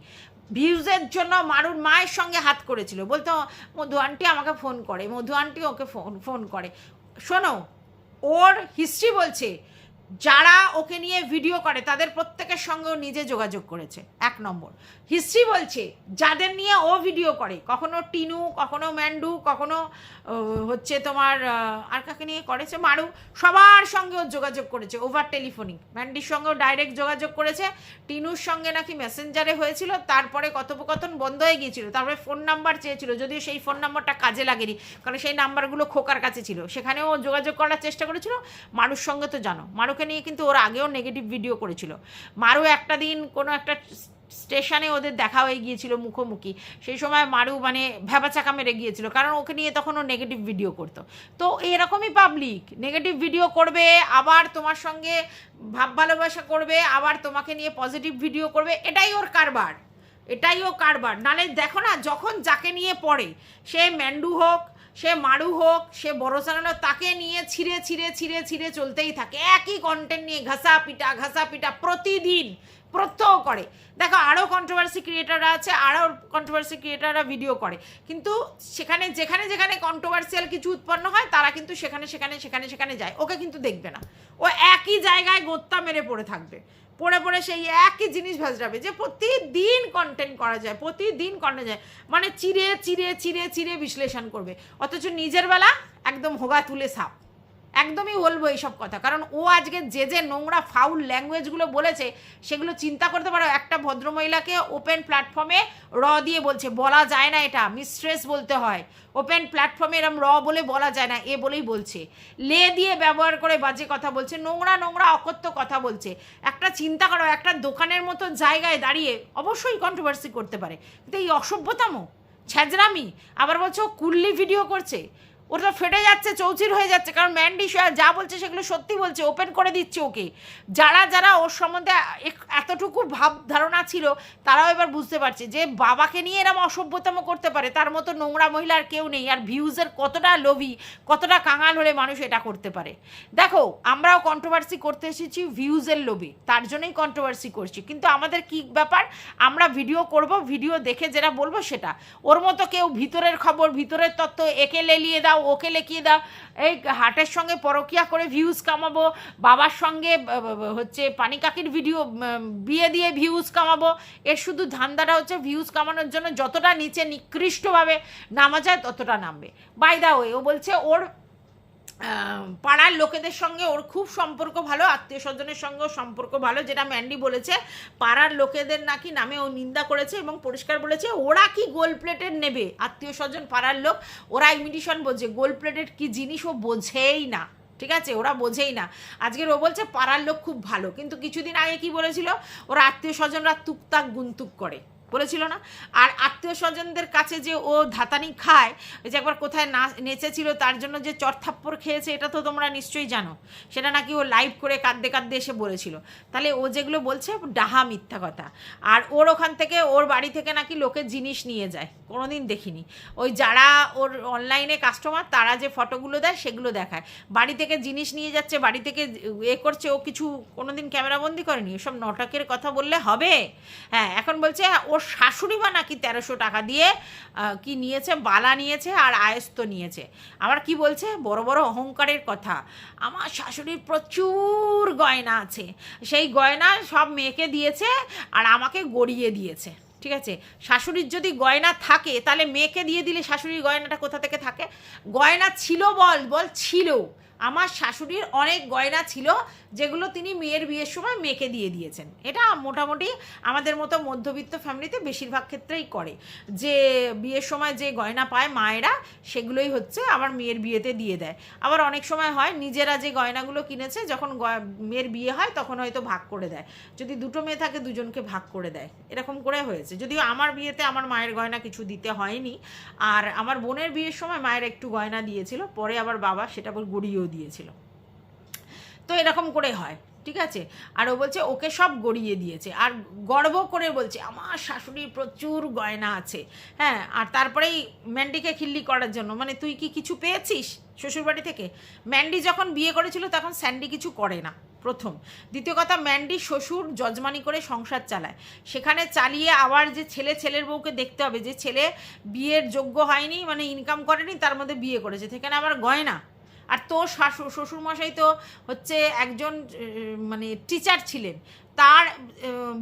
ভিউজের জন্য মারুর মায়ের সঙ্গে হাত করেছিল, বলতো মধু আন্টি আমাকে ফোন করে, মধু আন্টি ওকে ফোন করে। শোনো, ওর হিস্ট্রি বলছে যারা ওকে নিয়ে ভিডিও করে তাদের প্রত্যেকের সঙ্গেও নিজে যোগাযোগ করেছে। 1 নম্বর হিস্ট্রি বলছে যাদের নিয়ে ও ভিডিও করে, কখনো টিনু, কখনো ম্যান্ডু, কখনো হচ্ছে তোমার আর কাকে নিয়ে করেছে মারু, সবার সঙ্গে ও যোগাযোগ করেছে ওভার টেলিফোনিক। ম্যান্ডির সঙ্গেও ডাইরেক্ট যোগাযোগ করেছে, টিনুর সঙ্গে নাকি মেসেঞ্জারে হয়েছিল, তারপরে কথোপকথন বন্ধ হয়ে গিয়েছিল, তারপরে ফোন নাম্বার চেয়েছিল, যদিও সেই ফোন নাম্বারটা কাজে লাগেনি, কারণ সেই নাম্বারগুলো খোকার কাছে ছিল, সেখানেও যোগাযোগ করার চেষ্টা করেছিল। মারুর সঙ্গে তো জানো, মারুকে নিয়ে কিন্তু ওর আগেও নেগেটিভ ভিডিও করেছিল। মারু একটা দিন কোনো একটা স্টেশনে ওদের দেখা হয়ে গিয়েছিল মুখোমুখি, সেই সময় মারু মানে ভ্যাবাচাকা মেরে গিয়েছিল, কারণ ওকে নিয়ে তখন ও নেগেটিভ ভিডিও করতো। তো এরকমই পাবলিক নেগেটিভ ভিডিও করবে, আবার তোমার সঙ্গে ভাব ভালোবাসা করবে, আবার তোমাকে নিয়ে পজিটিভ ভিডিও করবে, এটাই ওর কারবার। নালে দেখো না, যখন যাকে নিয়ে পড়ে, সে ম্যান্ডু হোক, সে মারু হোক, সে বড় চ্যানেল, তাকে নিয়ে ছিঁড়ে চলতেই থাকে, একই কন্টেন্ট নিয়ে ঘাসা পিটা প্রতিদিন প্রত্যহ করে। দেখো আরও কন্ট্রোভার্সি ক্রিয়েটাররা আছে, আরও কন্ট্রোভার্সি ক্রিয়েটাররা ভিডিও করে, কিন্তু সেখানে যেখানে যেখানে কন্ট্রোভার্সিয়াল কিছু উৎপন্ন হয় তারা কিন্তু সেখানে সেখানে সেখানে সেখানে যায়, ওকে কিন্তু দেখবে না। ও একই জায়গায় গোত্তা মেরে পড়ে থাকবে, পড়ে পড়ে সেই একই জিনিস ভাজরাবে যে প্রতিদিন কন্টেন্ট করা যায়, প্রতিদিন কন্টেন্ট যায়, মানে চিরে চিরে চিরে চিরে বিশ্লেষণ করবে, অথচ নিজের বেলা একদম হোগা তুলে সাপ। একদমই বলবো এইসব কথা, কারণ ও আজকে যে যে নোংরা ফাউল ল্যাঙ্গুয়েজগুলো বলেছে সেগুলো চিন্তা করতে পারো। একটা ভদ্রমহিলাকে ওপেন প্ল্যাটফর্মে দিয়ে বলছে, বলা যায় না, এটা মিস্ট্রেস বলতে হয়, ওপেন প্ল্যাটফর্মে এরম বলে বলা যায় না, বলেই বলছে, দিয়ে ব্যবহার করে বাজে কথা বলছে, নোংরা নোংরা অকথ্য কথা বলছে। একটা চিন্তা করো, একটা দোকানের মতো জায়গায় দাঁড়িয়ে অবশ্যই কন্ট্রোভার্সি করতে পারে, কিন্তু এই অসভ্যতামো, ছ্যাজরামি, আবার বলছো কুল্লি ভিডিও করছে, ওটা ফেটে যাচ্ছে, চৌচির হয়ে যাচ্ছে, কারণ ম্যান্ডি যা বলছে সেগুলো সত্যি বলছে, ওপেন করে দিচ্ছে ওকে। যারা যারা ওর সম্বন্ধে এতটুকু ভাব ধারণা ছিল তারাও এবার বুঝতে পারছে যে বাবাকে নিয়ে এরম অসভ্যতম করতে পারে, তার মতো নোংরা মহিলার কেউ নেই। আর ভিউজের কতটা লোভী, কতটা কাঙাল হলে মানুষ এটা করতে পারে। দেখো আমরাও কন্ট্রোভার্সি করতে এসেছি ভিউজের লোভে, তার জন্যই কন্ট্রোভার্সি করছি, কিন্তু আমাদের কি ব্যাপার, আমরা ভিডিও করব, ভিডিও দেখে যেটা বলবো সেটা। ওর মতো কেউ ভিতরের খবর, ভিতরের তত্ত্ব একে লেলিয়ে দাও, ওকে লেখিয়ে দাও, এই হাটের সঙ্গে পরকিয়া করে ভিউজ কামাবো, বাবার সঙ্গে হচ্ছে পানি কাকির ভিডিও বিয়ে দিয়ে ভিউজ কামাবো, এর শুধু ধান্দাটা হচ্ছে ভিউজ কামানোর জন্য যতটা নিচে নিকৃষ্টভাবে নামা যায় ততটা নামবে। বাই দা ওয়ে, ও বলছে ওর পাড়ার লোকেদের সঙ্গে ওর খুব সম্পর্ক ভালো, আত্মীয় স্বজনের সঙ্গেও সম্পর্ক ভালো, যেটা ম্যান্ডি বলেছে। পাড়ার লোকেদের নাকি নামে ও নিন্দা করেছে এবং পরিষ্কার বলেছে ওরা কি গোল্ড প্লেটের নেবে, আত্মীয় স্বজন পাড়ার লোক, ওরা ইমিটেশন বোঝে, গোল্ড প্লেটের কি জিনিস ও বোঝেই না, ঠিক আছে, ওরা বোঝেই না। আজকের ও বলছে পাড়ার লোক খুব ভালো, কিন্তু কিছুদিন আগে কি বলেছিল, ওরা আত্মীয় স্বজনরা টুকটাক গুনতুক করে বলেছিল না। আর আত্মীয় স্বজনদের কাছে যে ও ধাতানি খায়, ওই যে একবার কোথায় নেচেছিল তার জন্য যে চড়থাপ্পড় খেয়েছে, এটা তো তোমরা নিশ্চয়ই জানো, সেটা নাকি ও লাইভ করে কাঁদতে কাঁদতে এসে বলেছিল। তাহলে ও যেগুলো বলছে ডাহা মিথ্যা কথা। আর ওর ওখান থেকে, ওর বাড়ি থেকে নাকি লোকের জিনিস নিয়ে যায়, কোনোদিন দেখিনি। ওই যারা ওর অনলাইনে কাস্টমার তারা যে ফটোগুলো দেয় সেগুলো দেখায়, বাড়ি থেকে জিনিস নিয়ে যাচ্ছে, বাড়ি থেকে করছে, ও কিছু কোনোদিন ক্যামেরাবন্দি করেনি। এসব নাটকের কথা বললে হবে? হ্যাঁ, এখন বলছে ওর শাশুড়ি মা নাকি 1300 টাকা দিয়ে কি নিয়েছে, বালা নিয়েছে আর আয়স্ত নিয়েছে। আবার কি বলছে, বড় বড় অহংকারের কথা, আমার শাশুড়ির প্রচুর গয়না আছে, সেই গয়না সব মেয়েকে দিয়েছে আর আমাকে গড়িয়ে দিয়েছে। ঠিক আছে, শাশুড়ির যদি গয়না থাকে তাহলে মেয়েকে দিয়ে দিলে শাশুড়ির গয়নাটা কোথা থেকে থাকে? গয়না ছিল, বল ছিল। আমার শাশুড়ির অনেক গয়না ছিল যেগুলো তিনি মেয়ের বিয়ের সময় মেয়েকে দিয়ে দিয়েছেন। এটা মোটামুটি আমাদের মতো মধ্যবিত্ত ফ্যামিলিতে বেশিরভাগ ক্ষেত্রেই করে, যে বিয়ের সময় যে গয়না পায় মায়েরা সেগুলোই হচ্ছে আবার মেয়ের বিয়েতে দিয়ে দেয়। আবার অনেক সময় হয় নিজেরা যে গয়নাগুলো কিনেছে যখন মেয়ের বিয়ে হয় তখন হয়তো ভাগ করে দেয়, যদি দুটো মেয়ে থাকে দুজনকে ভাগ করে দেয়, এরকম করে হয়েছে। যদিও আমার বিয়েতে আমার মায়ের গয়না কিছু দিতে হয়নি, আর আমার বোনের বিয়ের সময় মায়ের একটু গয়না দিয়েছিল, পরে আবার বাবা সেটা আবার গড়িয়েও দিয়েছিল। তো এরকম করে হয়, ঠিক আছে। আর ও বলছে ওকে সব গড়িয়ে দিয়েছে, আর গর্ব করে বলছে আমার শাশুড়ির প্রচুর গয়না আছে। হ্যাঁ, আর তারপরেই ম্যান্ডিকে খিল্লি করার জন্য, মানে তুই কি কিছু পেয়েছিস শ্বশুরবাড়ি থেকে? ম্যান্ডি যখন বিয়ে করেছিল তখন স্যান্ডি কিছু করে না, প্রথম। দ্বিতীয় কথা, ম্যান্ডি শ্বশুর যজমানি করে সংসার চালায়, সেখানে চালিয়ে আবার যে ছেলের বউকে দেখতে হবে, যে ছেলে বিয়ের যোগ্য হয়নি, মানে ইনকাম করেনি, তার মধ্যে বিয়ে করেছে, সেখানে আবার গয়না। আর তোর শ্বশুরমশাই তো হচ্ছে একজন মানে টিচার ছিলেন, তার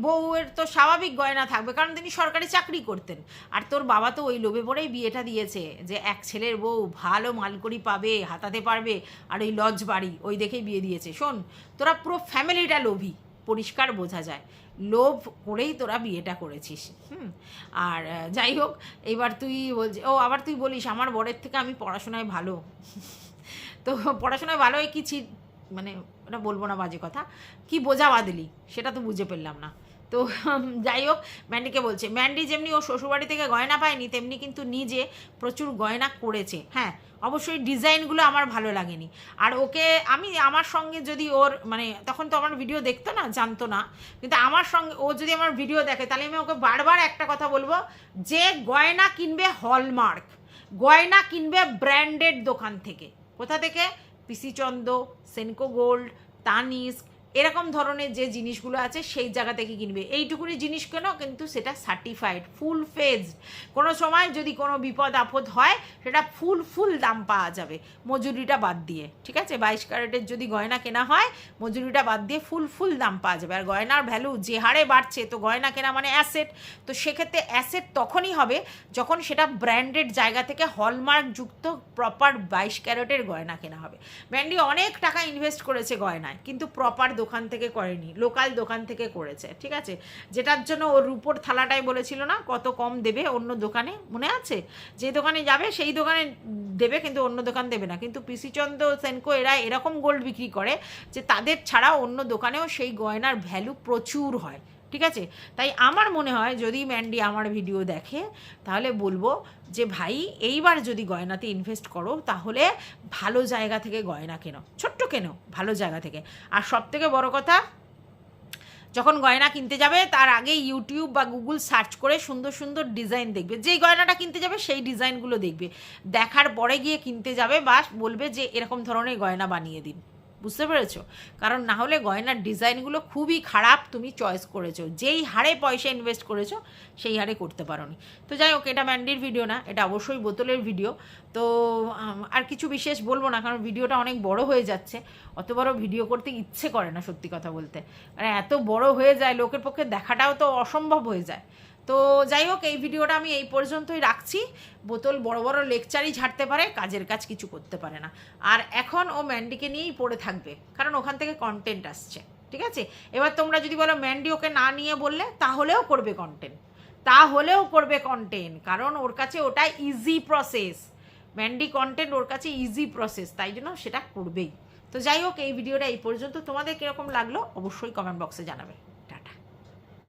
বউয়ের তো স্বাভাবিক গয়না থাকবে, কারণ তিনি সরকারি চাকরি করতেন। আর তোর বাবা তো ওই লোভে পড়েই বিয়েটা দিয়েছে, যে এক ছেলের বউ ভালো মালকড়ি পাবে, হাতাতে পারবে, আর ওই লজ বাড়ি, ওই দেখেই বিয়ে দিয়েছে। শোন, তোরা পুরো ফ্যামিলিটা লোভী, পরিষ্কার বোঝা যায়, লোভ করেই তোরা বিয়েটা করেছিস। আর যাই হোক, এবার তুই বলছিস, আবার তুই বলিস আমার বরের থেকে আমি পড়াশোনায় ভালো। তো পড়াশোনায় ভালো হয়ে কি মানে ওটা বলবো না, বাজে কথা, কি বোঝা বাদলি সেটা তো বুঝে পেলাম না। তো যাই হোক, ম্যান্ডিকে বলছে, ম্যান্ডি যেমনি ও শ্বশুরবাড়ি থেকে গয়না পায়নি তেমনি কিন্তু নিজে প্রচুর গয়না করেছে। হ্যাঁ, অবশ্যই ডিজাইনগুলো আমার ভালো লাগেনি। আর ওকে আমি, আমার সঙ্গে যদি ওর, মানে তখন তো আমার ভিডিও দেখতো না, জানতো না, কিন্তু আমার সঙ্গে ও যদি আমার ভিডিও দেখে তাহলে আমি ওকে বারবার একটা কথা বলবো, যে গয়না কিনবে হলমার্ক, গয়না কিনবে ব্র্যান্ডেড দোকান থেকে। কোথা থেকে? পিসি চন্দ, সেনকো গোল্ড, তানিস্ক, এরকম ধরনের যে জিনিসগুলো আছে সেই জায়গা থেকে কিনবে। এইটুকুনি জিনিস কেন, কিন্তু সেটা সার্টিফাইড, ফুল ফেজড। কোনো সময় যদি কোনো বিপদ আপদ হয় সেটা ফুল দাম পাওয়া যাবে, মজুরিটা বাদ দিয়ে। ঠিক আছে, 22 ক্যারেটের যদি গয়না কেনা হয় মজুরিটা বাদ দিয়ে ফুল দাম পাওয়া যাবে। আর গয়নার ভ্যালু যে হারে বাড়ছে, তো গয়না কেনা মানে অ্যাসেট। তো সেক্ষেত্রে অ্যাসেট তখনই হবে যখন সেটা ব্র্যান্ডেড জায়গা থেকে হলমার্কযুক্ত প্রপার 22 ক্যারেটের গয়না কেনা হবে। ম্যান্ডি অনেক টাকা ইনভেস্ট করেছে গয়নায়, কিন্তু প্রপার দোকান থেকে করেনি, লোকাল দোকান থেকে করেছে। ঠিক আছে, যেটার জন্য ওর রূপোর থালাটাই বলেছিল না কত কম দেবে অন্য দোকানে, মনে আছে? যে দোকানে যাবে সেই দোকানে দেবে, কিন্তু অন্য দোকান দেবে না। কিন্তু পিসিচন্দ্র, সেনকো এরা এরকম গোল্ড বিক্রি করে যে তাদের ছাড়া অন্য দোকানেও সেই গয়নার ভ্যালু প্রচুর হয়। ঠিক আছে, তাই আমার মনে হয় যদি ম্যান্ডি আমার ভিডিও দেখে তাহলে বলবো যে ভাই এইবার যদি গয়নাতে ইনভেস্ট করো তাহলে ভালো জায়গা থেকে গয়না কেনো, ছোট্ট কেনো, ভালো জায়গা থেকে। আর সবথেকে বড় কথা, যখন গয়না কিনতে যাবে তার আগে ইউটিউব বা গুগল সার্চ করে সুন্দর সুন্দর ডিজাইন দেখবে। যেই গয়নাটা কিনতে যাবে সেই ডিজাইনগুলো দেখবে, দেখার পরে গিয়ে কিনতে যাবে বা বলবে যে এরকম ধরনের গয়না বানিয়ে দিন। বুঝতে পেরেছো? কারণ না হলে গয়নার ডিজাইনগুলো খুবই খারাপ, তুমি চয়েস করেছো, যেই হারে পয়সা ইনভেস্ট করেছো সেই হারে করতে পারোনি। তো যাই হোক, এটা ম্যান্ডির ভিডিও না, এটা অবশ্যই বোতলের ভিডিও। তো আর কিছু বিশেষ বলবো না, কারণ ভিডিওটা অনেক বড় হয়ে যাচ্ছে। অত বড় ভিডিও করতে ইচ্ছে করে না সত্যি কথা বলতে, মানে এত বড় হয়ে যায় লোকের পক্ষে দেখাটাও তো অসম্ভব হয়ে যায়। তো যাই হোক, এই ভিডিওটা আমি এই পর্যন্তই রাখছি। বোতল বড় বড় লেকচারই ঝাড়তে পারে, কাজের কাজ কিছু করতে পারে না। আর এখন ও ম্যান্ডিকে নিয়েই পড়ে থাকবে, কারণ ওখান থেকে কন্টেন্ট আসছে। ঠিক আছে, এবার তোমরা যদি বলো ম্যান্ডি ওকে না নিয়ে বললে, তাহলেও করবে কন্টেন্ট, কারণ ওর কাছে ওটা ইজি প্রসেস। ম্যান্ডি কন্টেন্ট ওর কাছে ইজি প্রসেস, তাই জন্য সেটা করবেই। তো যাই হোক, এই ভিডিওটা এই পর্যন্ত। তোমাদের কীরকম লাগলো অবশ্যই কমেন্ট বক্সে জানাবে।